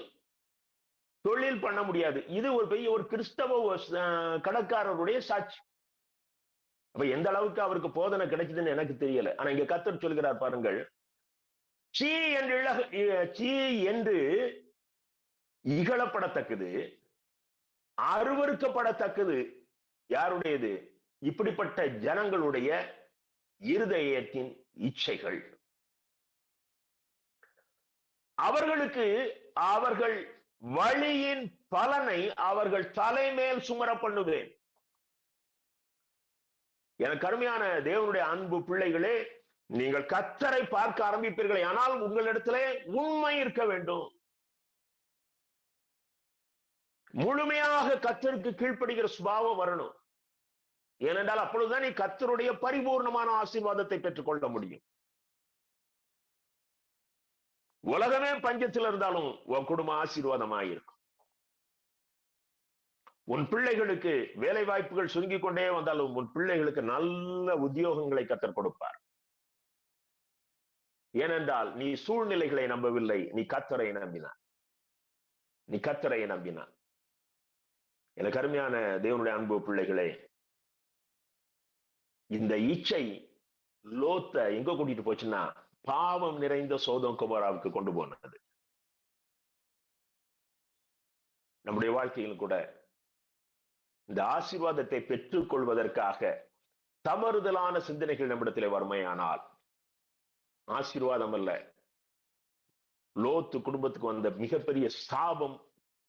தொழில் பண்ண முடியாது. இது ஒரு பெரிய ஒரு கிறிஸ்தவ கடைக்காரருடைய சாட்சி. அப்ப எந்த அளவுக்கு அவருக்கு போதனை கிடைச்சதுன்னு எனக்கு தெரியல. ஆனா இங்க கர்த்தர் சொல்கிறார் பாருங்கள், சீ என்று இகழப்படத்தக்கது அருவருக்கப்படத்தக்கது யாருடையது? இப்படிப்பட்ட ஜனங்களுடைய இருதயத்தின் இச்சைகள். அவர்களுக்கு அவர்கள் வழியின் பலனை அவர்கள் தலைமேல் சுமர பண்ணுவேன். எனக்கு அருமையான தேவனுடைய அன்பு பிள்ளைகளே, நீங்கள் கர்த்தரை பார்க்க ஆரம்பிப்பீர்கள். ஆனால் உங்களிடத்திலே உண்மை இருக்க வேண்டும். முழுமையாக கர்த்தருக்கு கீழ்ப்படுகிற சுபாவம் வரணும். ஏனென்றால் அப்பொழுதுதான் நீ கர்த்தருடைய பரிபூர்ணமான ஆசீர்வாதத்தை பெற்றுக்கொள்ள முடியும். உலகமே பஞ்சத்தில் இருந்தாலும் உன் குடும்பம் ஆசீர்வாதமாயிருக்கும். உன் பிள்ளைகளுக்கு வேலை வாய்ப்புகள் சுருங்கிக் கொண்டே வந்தாலும் உன் பிள்ளைகளுக்கு நல்ல உத்தியோகங்களை கர்த்தர் கொடுப்பார். ஏனென்றால் நீ சூழ்நிலைகளை நம்பவில்லை, நீ கர்த்தரை நம்பினார். நீ கர்த்தரை நம்பினார். எனக்கு அருமையான தேவனுடைய அன்பு பிள்ளைகளே, இந்த இச்சை லோத்த எங்க கூட்டிட்டு போச்சுன்னா பாவம் நிறைந்த சோதோம் கொமோராவுக்கு கொண்டு போனது. நம்முடைய வாழ்க்கையில் கூட இந்த ஆசீர்வாதத்தை பெற்றுக் கொள்வதற்காக தவறுதலான சிந்தனைகள் நம்மிடத்திலே வறுமையானால் ஆசீர்வாதம் அல்ல, லோத்து குடும்பத்துக்கு வந்த மிகப்பெரிய சாபம்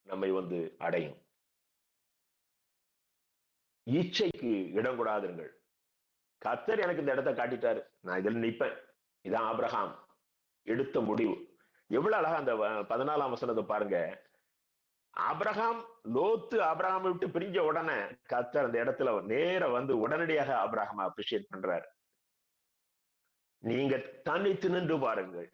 நம்மை அடையும். இச்சைக்கு இடம் கொடாதீர்கள். கர்த்தர் எனக்கு இந்த இடத்தை காட்டிட்டாரு, நான் இதில் நிற்பேன். இதான் ஆபிரகாம் எடுத்த முடிவு. எவ்வளவு அழகா அந்த 14ஆம் வசனத்தை பாருங்க. லோத்து ஆபிரகாமை விட்டு பிரிஞ்ச உடனே கர்த்தர் அந்த இடத்துல நேர உடனடியாக ஆபிரகாமை அப்ரிஷியேட் பண்றாரு. நீங்க தனித்து நின்று பாருங்கள்,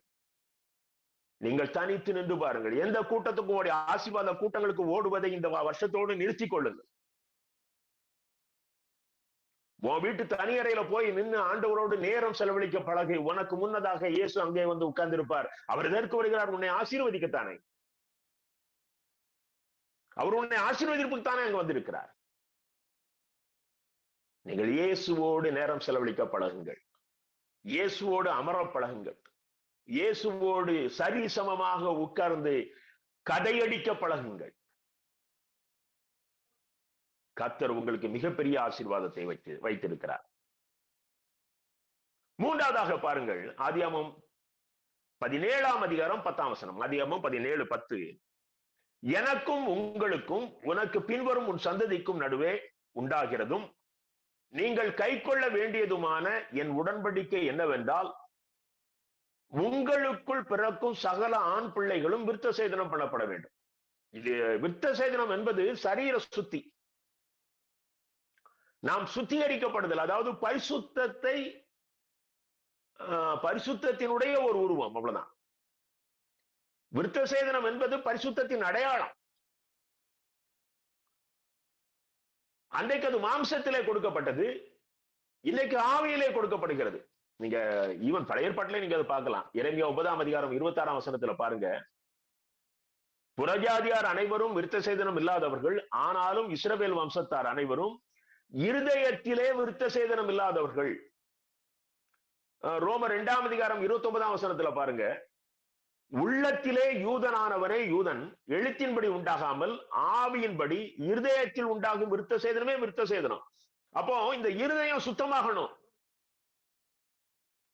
நீங்கள் தனித்து நின்று பாருங்கள். எந்த கூட்டத்துக்கும் ஓடி ஆசீர்வாத கூட்டங்களுக்கு ஓடுவதை இந்த வருஷத்தோடு நிறுத்திக் கொள்ளுங்கள். உன் வீட்டு தனியறையில போய் நின்று ஆண்டவரோடு நேரம் செலவழிக்க பழகு. உனக்கு முன்னதாக இயேசு அங்கே உட்கார்ந்து இருப்பார். அவர் எதற்கு வருகிறார்? உன்னை ஆசீர்வதிக்கத்தானே. அவர் உன்னை ஆசீர்வதிப்புத்தானே அங்க வந்திருக்கிறார். நீங்கள் இயேசுவோடு நேரம் செலவழிக்க பழகுங்கள், இயேசுவோடு அமர பழகுங்கள், இயேசுவோடு சரிசமமாக உட்கார்ந்து கதையடிக்க பழகுங்கள். கர்த்தர் உங்களுக்கு மிகப்பெரிய ஆசீர்வாதத்தை வைத்திருக்கிறார். மூன்றாவதாக பாருங்கள், ஆதியாகமம் 17ஆம் அதிகாரம் 10ஆம் வசனம். அதிகாரம் 17:10. எனக்கும் உங்களுக்கும் உனக்கு பின்வரும் உன் சந்ததிக்கும் நடுவே உண்டாகிறதும் நீங்கள் கைக்கொள்ள வேண்டியதுமான என் உடன்படிக்கை என்னவென்றால், உங்களுக்குள் பிறக்கும் சகல ஆண் பிள்ளைகளும் விருத்த சேதனம் பண்ணப்பட வேண்டும். இது விருத்த சேதனம் என்பது சரீர சுத்தி. நாம் சுத்திகரிக்கப்படுதல், அதாவது பரிசுத்தத்தினுடைய ஒரு உருவம், அவ்வளவுதான். விருத்த சேதனம் என்பது பரிசுத்தத்தின் அடையாளம். அன்றைக்கு அது மாம்சத்திலே கொடுக்கப்பட்டது, இன்னைக்கு ஆவியிலே கொடுக்கப்படுகிறது. நீங்க ஈவன் பழைய ஏற்பாட்டிலே நீங்க அதை பார்க்கலாம். எரேமியா 9ஆம் அதிகாரம் 26ஆம் வசனத்துல பாருங்க, புறஜாதியார் அனைவரும் விருத்த சேதனம் இல்லாதவர்கள், ஆனாலும் இஸ்ரவேல் வம்சத்தார் அனைவரும் இருதயத்திலே விருத்த சேதனம் இல்லாதவர்கள். ரோமர் 2ஆம் அதிகாரம் 29ஆம் வசனத்துல பாருங்க, உள்ளத்திலே யூதனானவரே யூதன், எழுத்தின்படி உண்டாகாமல் ஆவியின்படி இருதயத்தில் உண்டாகும் விருத்த சேதனமே விருத்த சேதனம். அப்போ இந்த இருதயம் சுத்தமாகணும்.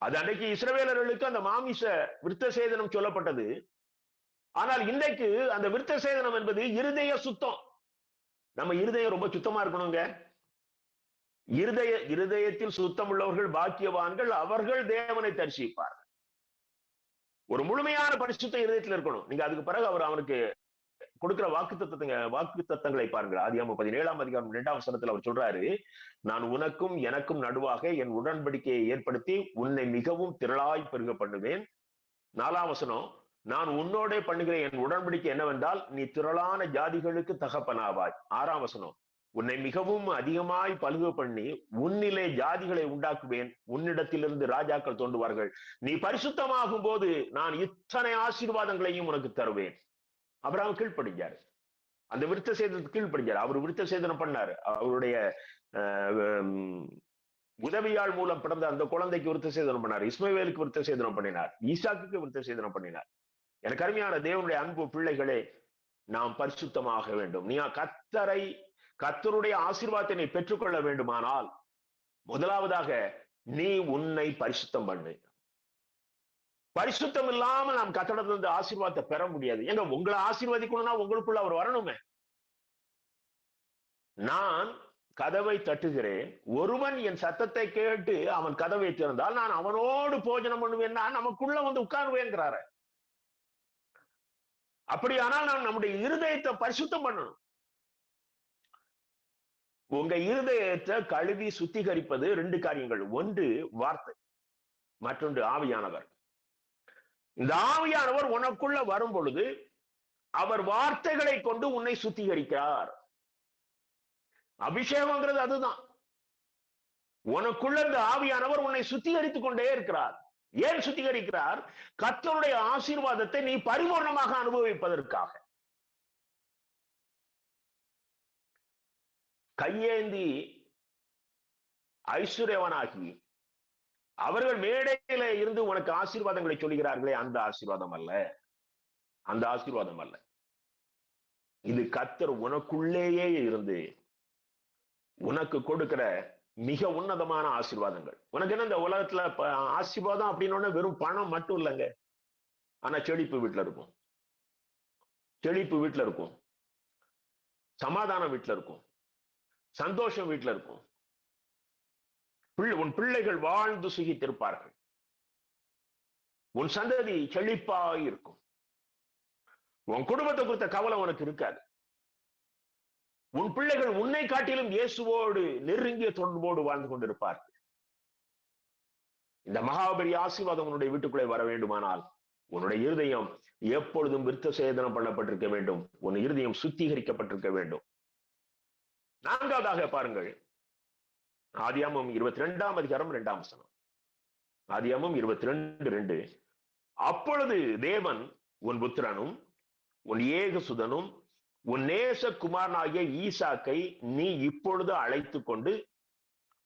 அது அன்னைக்கு இஸ்ரவேலர்களுக்கு அந்த மாமிச விருத்த சேதனம் சொல்லப்பட்டது. ஆனால் இன்றைக்கு அந்த விருத்த சேதனம் என்பது இருதய சுத்தம். நம்ம இருதயம் ரொம்ப சுத்தமா இருக்கணுங்க. இருதயத்தில் சுத்தம் உள்ளவர்கள் பாக்கியவான்கள், அவர்கள் தேவனை தரிசிப்பார்கள். ஒரு முழுமையான பரிசுத்த இருதயத்தில் இருக்கணும். நீங்க அதுக்கு பிறகு அவனுக்கு கொடுக்கிற வாக்கு தத்தங்களை பாருங்கள். ஆதியாகமம் 17ஆம் அதிகாரம் 2ஆம் வசனத்தில் அவர் சொல்றாரு, நான் உனக்கும் எனக்கும் நடுவாக என் உடன்படிக்கையை ஏற்படுத்தி உன்னை மிகவும் திரளாய் பெருக பண்ணுவேன். 4ஆம் வசனம், நான் உன்னோட பண்ணுகிற என் உடன்படிக்கை என்னவென்றால், நீ திரளான ஜாதிகளுக்கு தகப்பனாவாய். 6ஆம் வசனம், உன்னை மிகவும் அதிகமாய் பலுக பண்ணி உன்னிலே ஜாதிகளை உண்டாக்குவேன், உன்னிடத்திலிருந்து ராஜாக்கள் தோன்றுவார்கள். நீ பரிசுத்தமாகும் போது நான் இத்தனை ஆசீர்வாதங்களையும் உனக்கு தருவேன். அபிரகாம் கீழ்ப்படிஞ்சாரு, அந்த விருத்த சேதனத்துக்கு கீழ்ப்படிஞ்சாரு. அவர் விருத்த சேதனம் பண்ணாரு. அவருடைய உதவியாள் மூலம் பிறந்த அந்த குழந்தைக்கு விருத்த சேதனம் பண்ணார். இஸ்மவேலுக்கு விருத்த சேதனம் பண்ணினார். ஈசாக்குக்கு விருத்த சேதனம் பண்ணினார். எனக்கு அருமையான தேவனுடைய அன்பு பிள்ளைகளே, நாம் பரிசுத்தமாக வேண்டும். நீ கர்த்தருடைய ஆசீர்வாதத்தை பெற்றுக்கொள்ள வேண்டுமானால் முதலாவதாக நீ உன்னை பரிசுத்தம் பண்ணு. பரிசுத்தம் இல்லாம நாம் கர்த்தரிடமிருந்து ஆசீர்வாதத்தை பெற முடியாது. எங்க உங்களை ஆசீர்வதிக்கணும்னா உங்களுக்குள்ள அவர் வரணுமே. நான் கதவை தட்டுகிறேன், ஒருவன் என் சத்தத்தை கேட்டு அவன் கதவை திறந்தால் நான் அவனோடு போஜனம் பண்ணுவேன்னா நமக்குள்ள வந்து உட்கார்வேங்கிறாரு. அப்படியானால் நாம் நம்முடைய இருதயத்தை பரிசுத்தம் பண்ணணும். உங்க இருதயத்தை கழுவி சுத்திகரிப்பது 2 காரியங்கள். ஒன்று வார்த்தை, மற்றொன்று ஆவியானவர். இந்த ஆவியானவர் உனக்குள்ள வரும் பொழுது அவர் வார்த்தைகளை கொண்டு உன்னை சுத்திகரிக்கிறார். அபிஷேகம்ங்கிறது அதுதான். உனக்குள்ள இந்த ஆவியானவர் உன்னை சுத்திகரித்துக் கொண்டே இருக்கிறார். ஏன் சுத்திகரிக்கிறார்? கர்த்தருடைய ஆசீர்வாதத்தை நீ பரிபூர்ணமாக அனுபவிப்பதற்காக. கையேந்தி ஐஸ்வர்யவனாகி அவர்கள் மேடையில இருந்து உனக்கு ஆசீர்வாதங்களை சொல்கிறார்களே, அந்த ஆசீர்வாதம் அல்ல, அந்த ஆசீர்வாதம் அல்ல. இது கர்த்தர் உனக்குள்ளேயே இருந்து உனக்கு கொடுக்கிற மிக உன்னதமான ஆசீர்வாதங்கள். உனக்கு என்ன இந்த உலகத்துல ஆசீர்வாதம் அப்படின்னு வெறும் பணம் மட்டும் இல்லைங்க. ஆனா செழிப்பு வீட்டுல இருக்கும், செழிப்பு வீட்டுல இருக்கும், சமாதானம் வீட்டுல இருக்கும், சந்தோஷம் வீட்டுல இருக்கும். உன் பிள்ளைகள் வாழ்ந்து சுகித்திருப்பார்கள். உன் சந்ததி செழிப்பாக இருக்கும். உன் குடும்பத்தை குறித்த கவலை உனக்கு இருக்காது. உன் பிள்ளைகள் உன்னை காட்டிலும் இயேசுவோடு நெருங்கிய தொடர்போடு வாழ்ந்து கொண்டிருப்பார்கள். இந்த மகாபெரிய ஆசீர்வாதம் உன்னுடைய வீட்டுக்குள்ளே வர வேண்டுமானால் உன்னுடைய இருதயம் எப்பொழுதும் விருத்த சேதனம் பண்ணப்பட்டிருக்க வேண்டும். உன் இருதயம் சுத்திகரிக்கப்பட்டிருக்க வேண்டும். 4வதாக பாருங்கள், ஆதியாகமம் 22ஆம் அதிகாரம் 2ஆம் வசனம். ஆதியாகமம் 22:2. அப்பொழுது தேவன் உன் புத்திரனும் உன் ஏகசுதனும் உன் நேச குமாரனாகிய ஈசாக்கை நீ இப்பொழுது அழைத்து கொண்டு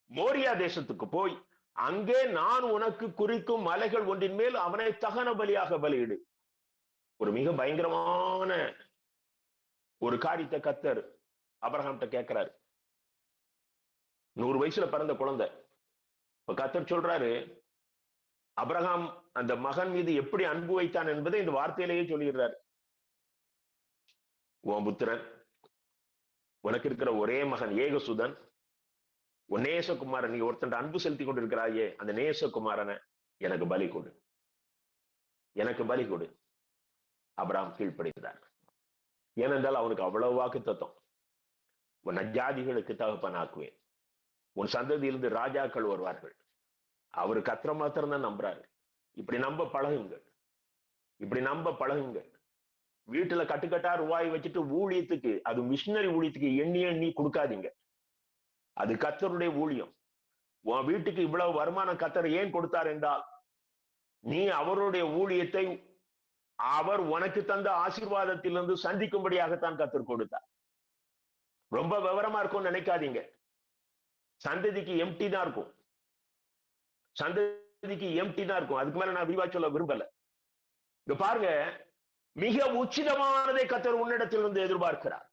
மோரியா தேசத்துக்கு போய் அங்கே நான் உனக்கு குறிக்கும் மலைகள் ஒன்றின் மேல் அவனை தகன பலியாக பலியிடு. ஒரு மிக பயங்கரமான ஒரு காரியத்தை கர்த்தர் ஆபிரகாம்கிட்ட கேட்கிறாரு. 100 வயசுல பிறந்த குழந்தை. இப்ப கர்த்தர் சொல்றாரு, ஆபிரகாம் அந்த மகன் மீது எப்படி அன்பு வைத்தான் என்பதை இந்த வார்த்தையிலேயே சொல்லுகிறார். உன் புத்திரன், உனக்கு இருக்கிற ஒரே மகன் ஏகசுதன், உன் நேசகுமாரன், நீ ஒருத்தன் அன்பு செலுத்தி கொண்டிருக்கிறாயே, அந்த நேசகுமாரனை எனக்கு பலி கொடு, எனக்கு பலி கொடு. ஆபிரகாம் கீழ்ப்படிந்தார். ஏனென்றால் அவனுக்கு அவ்வளவு வாக்கு தத்தம். உன் ஜாதிகளுக்கு தகப்பனாக்குவேன், உன் சந்ததியிலிருந்து ராஜாக்கள் வருவார்கள். அவரு கத்திர மாத்திரம் தான் நம்புறாரு. இப்படி நம்ப பழகுங்க, இப்படி நம்ப பழகுங்க. வீட்டுல கட்டுக்கட்டா ரூபாய் வச்சுட்டு ஊழியத்துக்கு, அது மிஷினரி ஊழியத்துக்கு எண்ணி எண்ணி கொடுக்காதீங்க. அது கர்த்தருடைய ஊழியம். உன் வீட்டுக்கு இவ்வளவு வருமானம் கர்த்தர் ஏன் கொடுத்தார் என்றால், நீ அவருடைய ஊழியத்தை அவர் உனக்கு தந்த ஆசீர்வாதத்திலிருந்து சந்திக்கும்படியாகத்தான் கர்த்தர் கொடுத்தார். ரொம்ப விவரமா இருக்கும்னு நினைக்காதீங்க. சந்ததிக்கு எம்டி தான் இருக்கும், சந்ததிக்கு எம்டி தான் இருக்கும். அதுக்கு மேல நான் விரிவா சொல்ல விரும்பல. இங்க பாருங்க, மிக உச்சிதமானதை கர்த்தர் உன்னிடத்திலிருந்து எதிர்பார்க்கிறார்.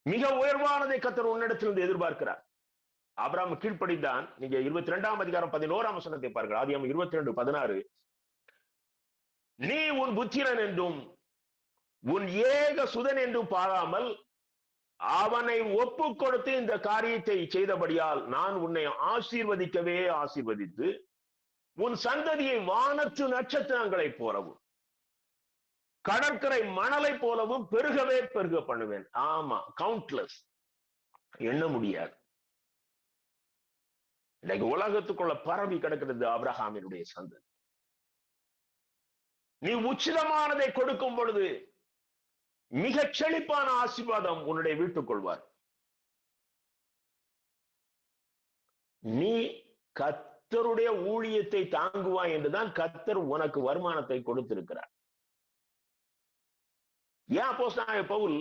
மிக உயர்வானதை கர்த்தர் உன்னிடத்திலிருந்து எதிர்பார்க்கிறார். ஆபிரகாம் கீழ்ப்படிந்தான். நீங்க 22ஆம் அதிகாரம் 11ஆம் வசனத்தை பாருங்கள். ஆதியாகமம் 22:16. நீ உன் புத்திரன் என்றும் உன் ஏக சுதன் என்றும் பாராமல் அவனை ஒப்பு கொடுத்து இந்த காரியத்தை செய்தபடியால் நான் உன்னை ஆசீர்வதிக்கவே ஆசீர்வதித்து உன் சந்ததியை வானத்து நட்சத்திரங்களை போலவும் கடற்கரை மணலை போலவும் பெருகவே பெருக பண்ணுவேன். ஆமா, கவுண்ட்லெஸ், எண்ண முடியாது. இன்னைக்கு உலகத்துக்குள்ள பரவி கிடக்கிறது ஆபிரகாமினுடைய சந்ததி. நீ உச்சிதமானதை கொடுக்கும் பொழுது மிகச் செழிப்பான ஆசீர்வாதம் உன்னுடைய வீட்டுக் கொள்வார். நீ கர்த்தருடைய ஊழியத்தை தாங்குவாய் என்றுதான் கர்த்தர் உனக்கு வருமானத்தை கொடுத்திருக்கிறார். ஏன் அப்போஸ்தலனாகிய பவுல்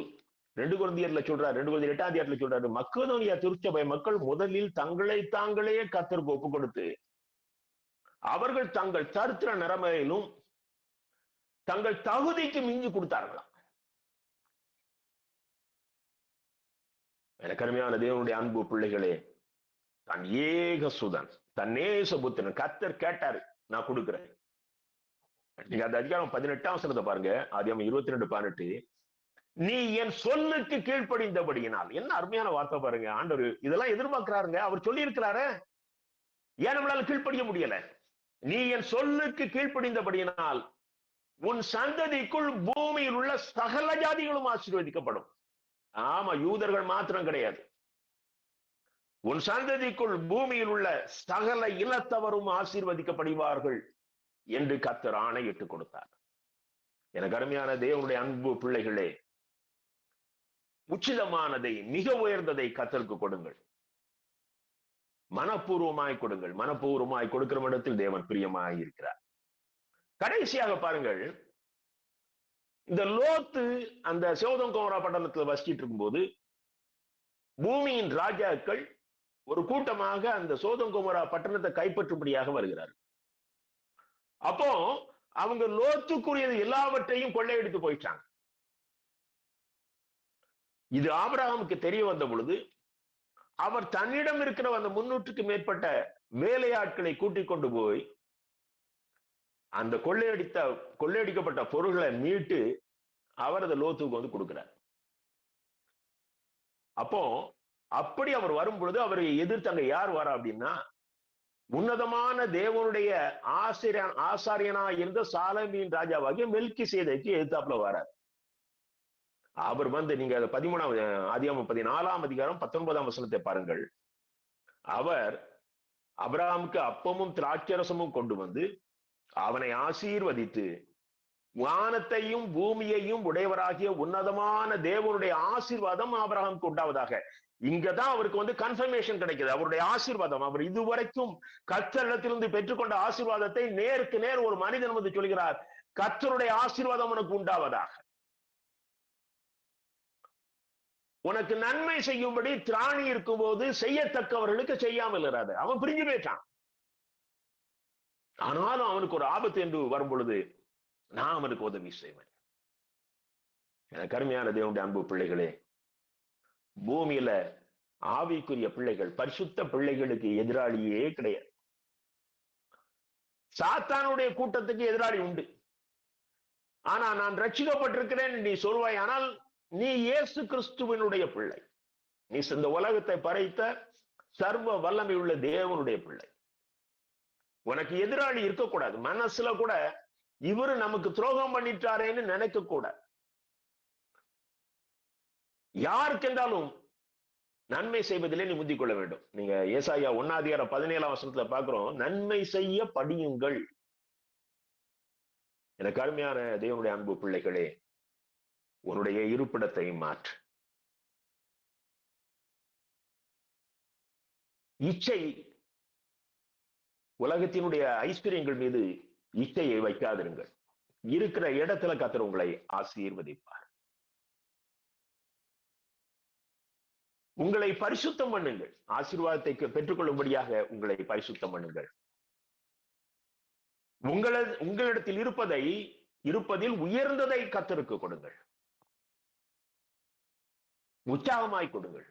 2 கொரிந்தியர்ல சொல்றார், 2 கொரிந்தியர் 8ஆம் அதிகாரத்துல சொல்றாரு, மக்கெதோனியா திருச்சபை மக்கள் முதலில் தங்களை தாங்களே கர்த்தருக்கு ஒப்பு கொடுத்து அவர்கள் தங்கள் தரித்திர நிலைமையிலும் தங்கள் தகுதிக்கு மிஞ்சி கொடுத்தார்களாம். எனக்கு அருமையான தேவனுடைய அன்பு பிள்ளைகளே, தன் ஏக சுதன், தன் நேசபுத்திரன் கர்த்தர் கேட்டாரு, நான் கொடுக்கிறேன். நீங்க அந்த அதிகாரம் 18ஆம் வசனத்தை பாருங்க. ஆதியாகமம் 22:18. நீ என் சொல்லுக்கு கீழ்ப்படிந்தபடியினால். என்ன அருமையான வார்த்தை பாருங்க. ஆண்டவர் இதெல்லாம் எதிர்பார்க்கிறாருங்க. அவர் சொல்லி இருக்கிறாரு, ஏன் நம்மளால கீழ்ப்படிய முடியல? நீ என் சொல்லுக்கு கீழ்ப்படிந்தபடியினால் உன் சந்ததிக்குள் பூமியில் உள்ள சகல ஜாதிகளும் ஆசீர்வதிக்கப்படும். ஆமா, யூதர்கள் மாத்திரம் கிடையாது. உன் சந்ததிக்குள் பூமியில் உள்ள சகல இனத்தவரும் ஆசீர்வதிக்கப்படுவார்கள் என்று கர்த்தர் ஆணையிட்டு கொடுத்தார். எனக்கு அருமையான தேவனுடைய அன்பு பிள்ளைகளே, உச்சிதமானதை, மிக உயர்ந்ததை கர்த்தருக்கு கொடுங்கள். மனப்பூர்வமாய் கொடுங்கள். மனப்பூர்வமாய் கொடுக்கிற இடத்தில் தேவன் பிரியமாய் இருக்கிறார். கடைசியாக பாருங்கள், இந்த லோத்து அந்த சோதோம் கோமோரா பட்டணத்தில் வசிச்சிட்டு இருக்கும்போது பூமியின் ராஜாக்கள் ஒரு கூட்டமாக அந்த சோதோம் கோமோரா பட்டணத்தை கைப்பற்றும்படியாக வருகிறார். அப்போ அவங்க லோத்துக்குரியது எல்லாவற்றையும் கொள்ளையடித்து போயிட்டாங்க. இது ஆபிரகாமுக்கு தெரிய வந்த பொழுது அவர் தன்னிடம் இருக்கிற அந்த 300க்கு மேற்பட்ட வேலையாட்களை கூட்டிக் கொண்டு போய் அந்த கொள்ளையடிக்கப்பட்ட பொருள்களை மீட்டு அவர் அந்த லோத்துக்கு வந்து கொடுக்கிறார். அப்போ அப்படி அவர் வரும் பொழுது அவரை எதிர்த்து அங்க யார் வரா அப்படின்னா, உன்னதமான தேவனுடைய ஆசாரியனா இருந்த சாலமீன் ராஜாவாகிய மெல்கிசேதேக்கு எதிர்த்தாப்புல வரார். அவர் வந்து, நீங்க ஆதியாகமம் 14ஆம் அதிகாரம் 19ஆம் வசனத்தை பாருங்கள். அவர் ஆபிரகாமுக்கு அப்பமும் திராட்சரசமும் கொண்டு வந்து அவனை ஆசீர்வதித்து வானத்தையும் பூமியையும் உடையவராகிய உன்னதமான தேவனுடைய ஆசீர்வாதம் ஆபிரகாமுக்கு உண்டாவதாக. இங்கதான் அவருக்கு வந்து கன்ஃபர்மேஷன் கிடைக்குது, அவருடைய ஆசீர்வாதம். அவர் இதுவரைக்கும் கர்த்தரிடத்திலிருந்து பெற்றுக்கொண்ட ஆசீர்வாதத்தை நேருக்கு நேர் ஒரு மனிதன் வந்து சொல்கிறார், கர்த்தருடைய ஆசீர்வாதம் உனக்கு உண்டாவதாக. உனக்கு நன்மை செய்யும்படி திராணி இருக்கும் போது செய்யத்தக்கவர்களுக்கு செய்யாமல் இராது. அவன் பிரிஞ்சு போயிட்டான். ஆனாலும் அவனுக்கு ஒரு ஆபத்து என்று வரும் பொழுது நான் அவனுக்கு உதவி செய்வேன். எனக்கு அருமையான தேவனுடைய அன்பு பிள்ளைகளே, பூமியில ஆவிக்குரிய பிள்ளைகள், பரிசுத்த பிள்ளைகளுக்கு எதிராளியே கிடையாது. சாத்தானுடைய கூட்டத்துக்கு எதிராளி உண்டு. ஆனா நான் ரட்சிக்கப்பட்டிருக்கிறேன் நீ சொல்வாய், ஆனால் நீ இயேசு கிறிஸ்துவனுடைய பிள்ளை, நீ இந்த உலகத்தை படைத்த சர்வ வல்லமை உள்ள தேவனுடைய பிள்ளை. உனக்கு எதிராளி இருக்கக்கூடாது. மனசுல கூட இவரு நமக்கு துரோகம் பண்ணிட்டாரேன்னு நினைக்க கூட. யாருக்கென்றாலும் நன்மை செய்வதிலே நீ முந்திக் கொள்ள வேண்டும். நீங்க ஏசாயா 1:17 பார்க்கிறோம், நன்மை செய்ய படியுங்கள். எனக்கு அருமையான தேவனுடைய அன்பு பிள்ளைகளே, உன்னுடைய இருப்பிடத்தை மாற்று. இச்சை, உலகத்தினுடைய ஐஸ்வர்யங்கள் மீது இச்சையை வைக்காதிருங்கள். இருக்கிற இடத்துல கர்த்தர் உங்களை ஆசீர்வதிப்பார். உங்களை பரிசுத்தம் பண்ணுங்கள். ஆசீர்வாதத்தை பெற்றுக்கொள்ளும்படியாக உங்களை பரிசுத்தம் பண்ணுங்கள். உங்களிடத்தில் இருப்பதில் உயர்ந்ததை கர்த்தருக்கு கொடுங்கள். உற்சாகமாய் கொடுங்கள்.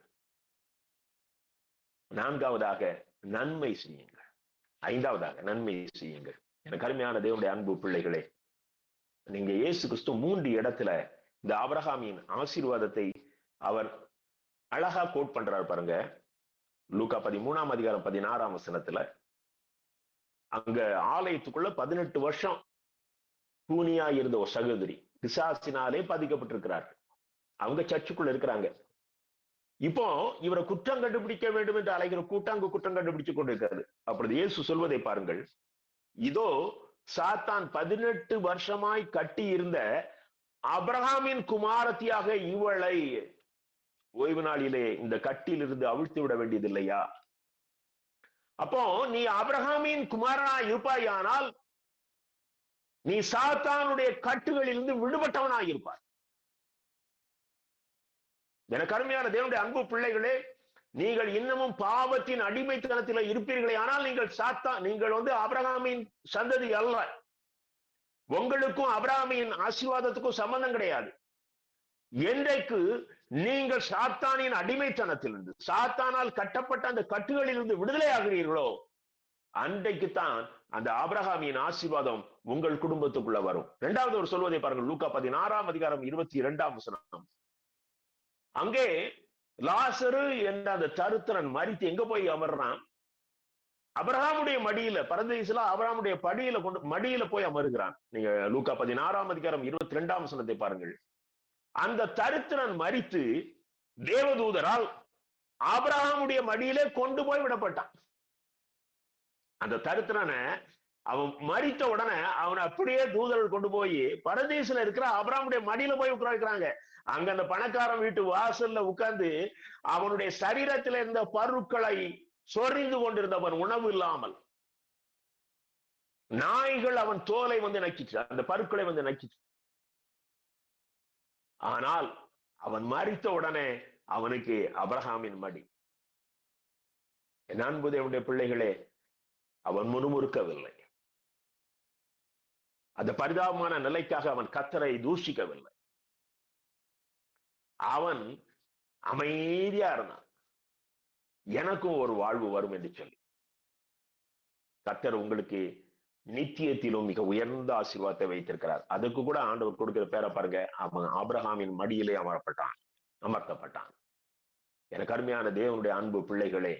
4வதாக நன்மை செய்யுங்கள். 5வதாக நன்மை செய்யுங்கள். எனக்கு அருமையான தேவனுடைய அன்பு பிள்ளைகளே, நீங்க இயேசு கிறிஸ்து 3 இடத்துல இந்த ஆபிரகாமின் ஆசீர்வாதத்தை அவர் அழகா கோட் பண்றாரு பாருங்க. லூக்கா 13:16 அங்க ஆலயத்துக்குள்ள 18 வருஷம் கூனியா இருந்த ஒரு சகோதரி பிசாசினாலே பாதிக்கப்பட்டிருக்கிறார். அவங்க சர்ச்சுக்குள்ள இருக்கிறாங்க. இப்போ இவரை குற்றம் கண்டுபிடிக்க வேண்டும் என்று அழைக்கிற கூட்டம் அங்கு குற்றம் கண்டுபிடிச்சு கொண்டிருக்கிறது. அப்பொழுது இயேசு சொல்வதை பாருங்கள். இதோ சாத்தான் 18 வருஷமாய் கட்டி இருந்த ஆபிரகாமின் குமாரத்தியாக இவளை ஓய்வு நாளிலே இந்த கட்டியில் இருந்து அவிழ்த்து விட வேண்டியது இல்லையா? அப்போ நீ ஆபிரகாமின் குமாரனா இருப்பாயானால் நீ சாத்தானுடைய கட்டுகளில் இருந்து விடுபட்டவனாக இருப்பாய். எனக்கு அருமையான தேவனுடைய அன்பு பிள்ளைகளே, நீங்கள் இன்னமும் பாவத்தின் அடிமைத்தனத்தில் இருப்பீர்களே, ஆனால் நீங்கள் ஆபிரகாமின் சந்ததி அல்ல. உங்களுக்கும் ஆபிரகாமின் ஆசீர்வாதத்துக்கும் சம்பந்தம் கிடையாது. என்றைக்கு நீங்கள் சாத்தானின் அடிமைத்தனத்திலிருந்து, சாத்தானால் கட்டப்பட்ட அந்த கட்டுகளில் இருந்து விடுதலை ஆகிறீர்களோ, அன்றைக்குத்தான் அந்த ஆபிரகாமின் ஆசீர்வாதம் உங்கள் குடும்பத்துக்குள்ள வரும். 2வது ஒரு சொல்வதை பாருங்கள். லூக்கா 16:22 அங்கே லாசரு என்ற அந்த தருத்திரன் மரித்து எங்க போய் அமர்றான்? ஆபிரகாமுடைய மடியில, பரதீசுல ஆபிரகாமுடைய மடியில போய் அமருகிறான். நீங்க லூக்கா 16:22 பாருங்கள். அந்த தரித்திரன் மரித்து தேவதூதரால் ஆபிரகாமுடைய மடியிலே கொண்டு போய் விடப்பட்டான். அந்த தரித்திரனை அவன் மரித்த உடனே அவனை அப்படியே தூதர்கள் கொண்டு போய் பரதீசுல இருக்கிற ஆபிரகாமுடைய மடியில போய் உட்கார்க்கிறாங்க. அங்க அந்த பணக்காரன் வீட்டு வாசல்ல உட்கார்ந்து அவனுடைய சரீரத்தில் இருந்த பருக்களை சொரிந்து கொண்டிருந்தவன், உணவு இல்லாமல் நாய்கள் அவன் தோலை நக்கிச்சு, அந்த பருக்களை நக்கிச்சு. ஆனால் அவன் மரித்த உடனே அவனுக்கு ஆபிரகாமின் மடி. என் அன்பு தேவனுடைய பிள்ளைகளே, அவன் முறுமுறுக்கவில்லை. அந்த பரிதாபமான நிலைக்காக அவன் கர்த்தரை தூஷிக்கவில்லை. அவன் அமைதியா இருந்தான். எனக்கும் ஒரு வாழ்வு வரும் என்று சொல்லி. கர்த்தர் உங்களுக்கு நித்தியத்திலும் மிக உயர்ந்த ஆசீர்வாதத்தை வைத்திருக்கிறார். அதுக்கு கூட ஆண்டவர் கொடுக்கிற பேரை பாருங்க. அவன் ஆபிரகாமின் மடியிலே அமர்த்தப்பட்டான். எனக்கு அருமையான தேவனுடைய அன்பு பிள்ளைகளே,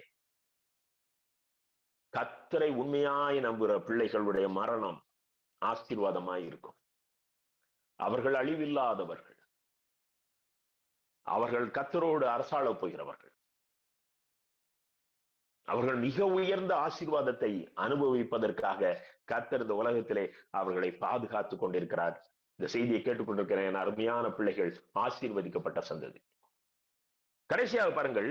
கர்த்தரை உண்மையாய் நம்புகிற பிள்ளைகளுடைய மரணம் ஆசீர்வாதமாய் இருக்கும். அவர்கள் அழிவில்லாதவர்கள். அவர்கள் கர்த்தரோடு அரசாள போகிறவர்கள். அவர்கள் மிக உயர்ந்த ஆசீர்வாதத்தை அனுபவிப்பதற்காக கர்த்தர் இந்த உலகத்திலே அவர்களை பாதுகாத்துக் கொண்டிருக்கிறார். இந்த செய்தியை கேட்டுக்கொண்டிருக்கிற என் அருமையான பிள்ளைகள் ஆசீர்வதிக்கப்பட்ட சந்ததி. கடைசியாக பாருங்கள்,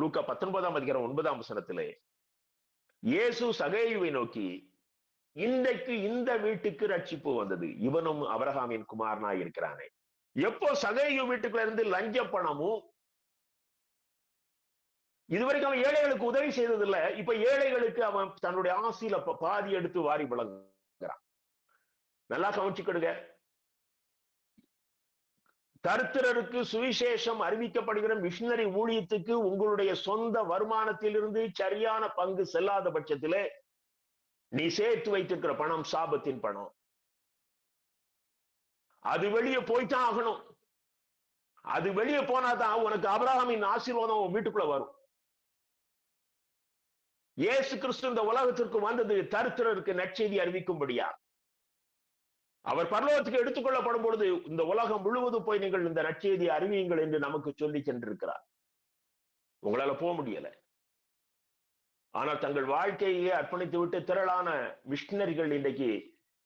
லூக்கா 19:9 இயேசு சகேயுவை நோக்கி, இன்றைக்கு இந்த வீட்டுக்கு ரட்சிப்பு வந்தது, இவனும் ஆபிரகாமின் குமாரனாய் இருக்கிறானே. எப்போ சகேயு வீட்டுக்குள்ள இருந்து லஞ்ச பணமும், இதுவரைக்கும் அவன் ஏழைகளுக்கு உதவி செய்ததில்லை. இப்ப ஏழைகளுக்கு அவன் தன்னுடைய ஆசையில பாதி எடுத்து வாரி வழங்குகிறான். நல்லா கவனிச்சுக்கிடுங்க. தரித்திரருக்கு சுவிசேஷம் அறிவிக்கப்படுகிற மிஷினரி ஊழியத்துக்கு உங்களுடைய சொந்த வருமானத்திலிருந்து சரியான பங்கு செல்லாத பட்சத்திலே நீ சேர்த்து வைத்திருக்கிற பணம் சாபத்தின் பணம். அது வெளியே போய்தான் ஆகணும். அது வெளியே போனாதான் உனக்கு ஆபிரகாமின் ஆசீர்வாதம் உன் வீட்டுக்குள்ள வரும். இயேசு கிறிஸ்து இந்த உலகத்திற்கு வந்தது தரித்திரருக்கு நற்செய்தி அறிவிக்கும்படியா. அவர் பரலோகத்துக்கு எடுத்துக்கொள்ளப்படும் பொழுது இந்த உலகம் முழுவதும் போய் நீங்கள் இந்த நற்செய்தி அறிவியுங்கள் என்று நமக்கு சொல்லி சென்றிருக்கிறார். உங்களால போக முடியல. ஆனால் தங்கள் வாழ்க்கையை அர்ப்பணித்து விட்டு திரளான மிஷினரிகள் இன்றைக்கு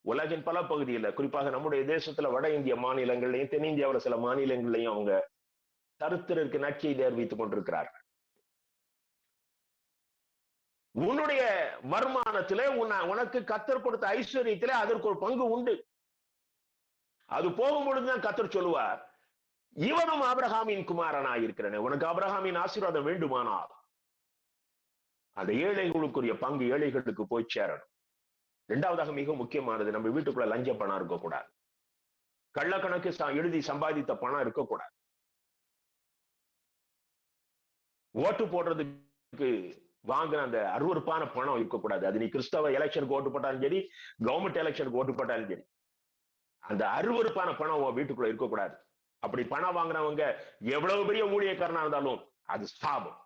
உலகின் பல பகுதியில், குறிப்பாக நம்முடைய தேசத்துல வட இந்திய மாநிலங்களையும் தென்னிந்தியாவில் சில மாநிலங்களையும் அவங்க தரித்திரருக்கு நற்செய்தி அறிவித்துக் கொண்டிருக்கிறார்கள். உன்னுடைய வருமானத்திலே உனக்கு கர்த்தர் கொடுத்த ஐஸ்வர்யத்திலே அதற்கு ஒரு பங்கு உண்டு. அது போகும்பொழுதுதான் கர்த்தர் சொல்லுவார், இவனும் ஆபிரகாமின் குமாரனாய் இருக்கிறேன், உனக்கு ஆபிரகாமின் ஆசீர்வாதம் வேண்டுமானால் அந்த ஏழைகளுக்குரிய பங்கு ஏழைகளுக்கு போய் சேரணும். இரண்டாவதாக மிக முக்கியமானது, நம்ம வீட்டுக்குள்ள லஞ்ச பணம் இருக்கக்கூடாது. கள்ளக்கணக்கு எழுதி சம்பாதித்த பணம் இருக்கக்கூடாது. ஓட்டு போடுறதுக்கு வாங்கின அந்த அருவருப்பான பணம் இருக்கக்கூடாது. அது நீ கிறிஸ்தவ எலெக்ஷனுக்கு ஓட்டு போட்டாலும் சரி, கவர்மெண்ட் எலெக்ஷனுக்கு ஓட்டு போட்டாலும் சரி, அந்த அருவருப்பான பணம் உன் வீட்டுக்குள்ள இருக்கக்கூடாது. அப்படி பணம் வாங்கினவங்க எவ்வளவு பெரிய ஊழியக்காரனா இருந்தாலும் அது சாபம்.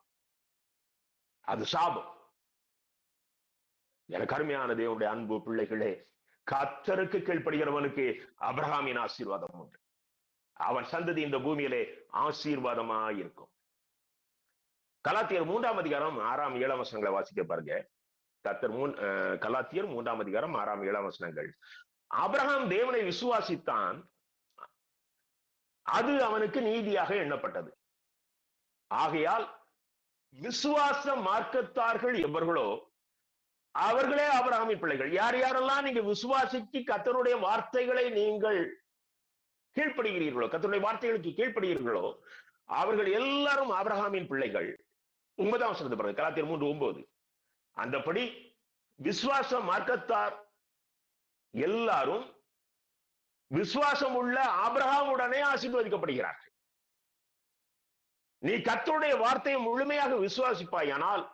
அது சாபம். எனக்கு அருமையான தேவனுடைய அன்பு பிள்ளைகளே, கர்த்தருக்கு கீழ்ப்படுகிறவனுக்கு ஆபிரகாமின் ஆசீர்வாதம் உண்டு. அவன் சந்ததி இந்த பூமியிலே ஆசீர்வாதமா இருக்கும். கலாத்தியர் 3ஆம் அதிகாரம் 6ஆம் 7ஆம் வசனங்களை வாசிக்க பாருங்க. கலாத்தியர் 3ஆம் அதிகாரம் 6ஆம் 7ஆம் வசனங்கள். ஆபிரகாம் தேவனை விசுவாசித்தான், அது அவனுக்கு நீதியாக எண்ணப்பட்டது. ஆகையால் விசுவாச மார்க்கத்தார்கள் எவர்களோ அவர்களே ஆபிரகாமின் பிள்ளைகள். யார் யாரெல்லாம் நீங்க விசுவாசித்து கர்த்தருடைய வார்த்தைகளை நீங்கள் கீழ்ப்படுகிறீர்களோ, கர்த்தருடைய வார்த்தைகளுக்கு கீழ்ப்படுகிறீர்களோ, அவர்கள் எல்லாரும் ஆபிரகாமின் பிள்ளைகள். 9ஆம் வசனத்தை பாருங்க, கலாத்தியர் 3:9. அந்தபடி விசுவாச மார்க்கத்தார் எல்லாரும் விசுவாசம் உள்ள ஆபிரகாமுடனே ஆசீர்வதிக்கப்படுகிறார்கள். நீ கர்த்தருடைய வார்த்தையை முழுமையாக விசுவாசிப்பாயானால்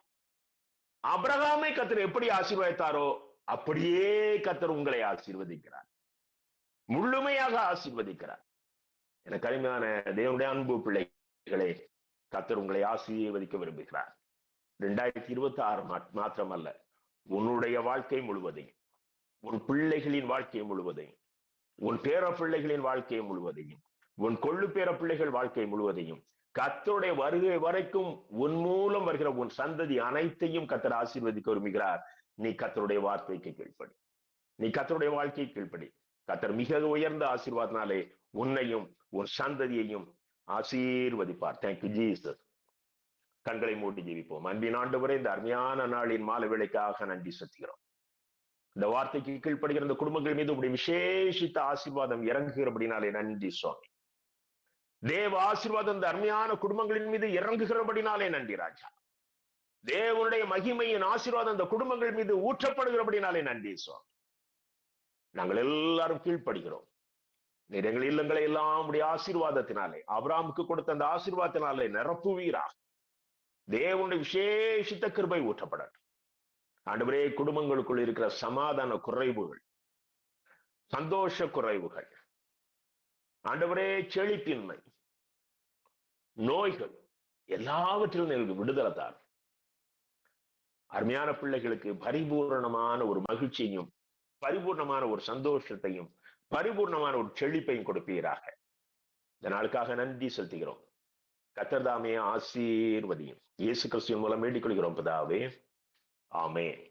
ஆபிரகாமை கர்த்தர் எப்படி ஆசீர்வதித்தாரோ அப்படியே கர்த்தர் உங்களை ஆசீர்வதிக்கிறார், முழுமையாக ஆசீர்வதிக்கிறார். எனக்கு அருமையான தேவனுடைய அன்பு பிள்ளைகளே, கர்த்தர் உங்களை ஆசீர்வதிக்க விரும்புகிறார். 2026 மாத்திரமல்ல, உன்னுடைய வாழ்க்கை முழுவதையும், உன் பிள்ளைகளின் வாழ்க்கை முழுவதையும், உன் பேர பிள்ளைகளின் வாழ்க்கை முழுவதையும், உன் கொள்ளு பேர பிள்ளைகள் வாழ்க்கை முழுவதையும், கர்த்தருடைய வருகை வரைக்கும் உன் மூலம் வருகிற உன் சந்ததி அனைத்தையும் கர்த்தர் ஆசீர்வதிக்க விரும்புகிறார். நீ கர்த்தருடைய வார்த்தைக்கு கீழ்ப்படி, நீ கர்த்தருடைய வாழ்க்கையை கீழ்ப்படி. கர்த்தர் மிக உயர்ந்த ஆசீர்வாதனாலே உன்னையும் உன் சந்ததியையும் ஆசீர்வதிப்பார். Thank you Jesus. கண்களை மூடி ஜெபிப்போம். அன்பின் ஆண்டவரே, இந்த அருமையான நாளின் மாலை வேளைக்காக நன்றி செலுத்துகிறோம். இந்த வார்த்தைக்கு கீழ்ப்படுகிற இந்த குடும்பங்கள் மீது உடைய விசேஷித்த ஆசீர்வாதம் இறங்குகிறபடினாலே நன்றி சுவாமி. தேவ ஆசீர்வாதம் இந்த அருமையான குடும்பங்களின் மீது இறங்குகிறபடினாலே நன்றி ராஜா. தேவனுடைய மகிமையின் ஆசீர்வாதம் இந்த குடும்பங்கள் மீது ஊற்றப்படுகிறபடினாலே நன்றி சுவாமி. நாங்கள் எல்லாரும் கீழ்ப்படுகிறோம். நீர் எங்கள் இல்லங்களை எல்லாம் உடைய ஆசீர்வாதத்தினாலே, ஆபிரகாமுக்கு கொடுத்த அந்த ஆசீர்வாதத்தினாலே நிரப்புவீரா. தேவனுடைய விசேஷித்த கிருபை ஊற்றப்படட்டும். ஆண்டவரே, குடும்பங்களுக்குள் இருக்கிற சமாதான குறைவுகள், சந்தோஷ குறைவுகள், ஆண்டவரே செழிப்பின்மை, நோய்கள் எல்லாவற்றிலும் எனக்கு விடுதலை தார். அருமையான பிள்ளைகளுக்கு பரிபூர்ணமான ஒரு மகிழ்ச்சியையும், பரிபூர்ணமான ஒரு சந்தோஷத்தையும், பரிபூர்ணமான ஒரு செழிப்பையும் கொடுப்பீராக. இந்த நாளுக்காக நன்றி செலுத்துகிறோம். கர்த்தர் தாமே ஆசீர்வதியும். இயேசு கிறிஸ்துவின் மூலம் வேண்டிக் கொள்கிறோம் பிதாவே, ஆமென்.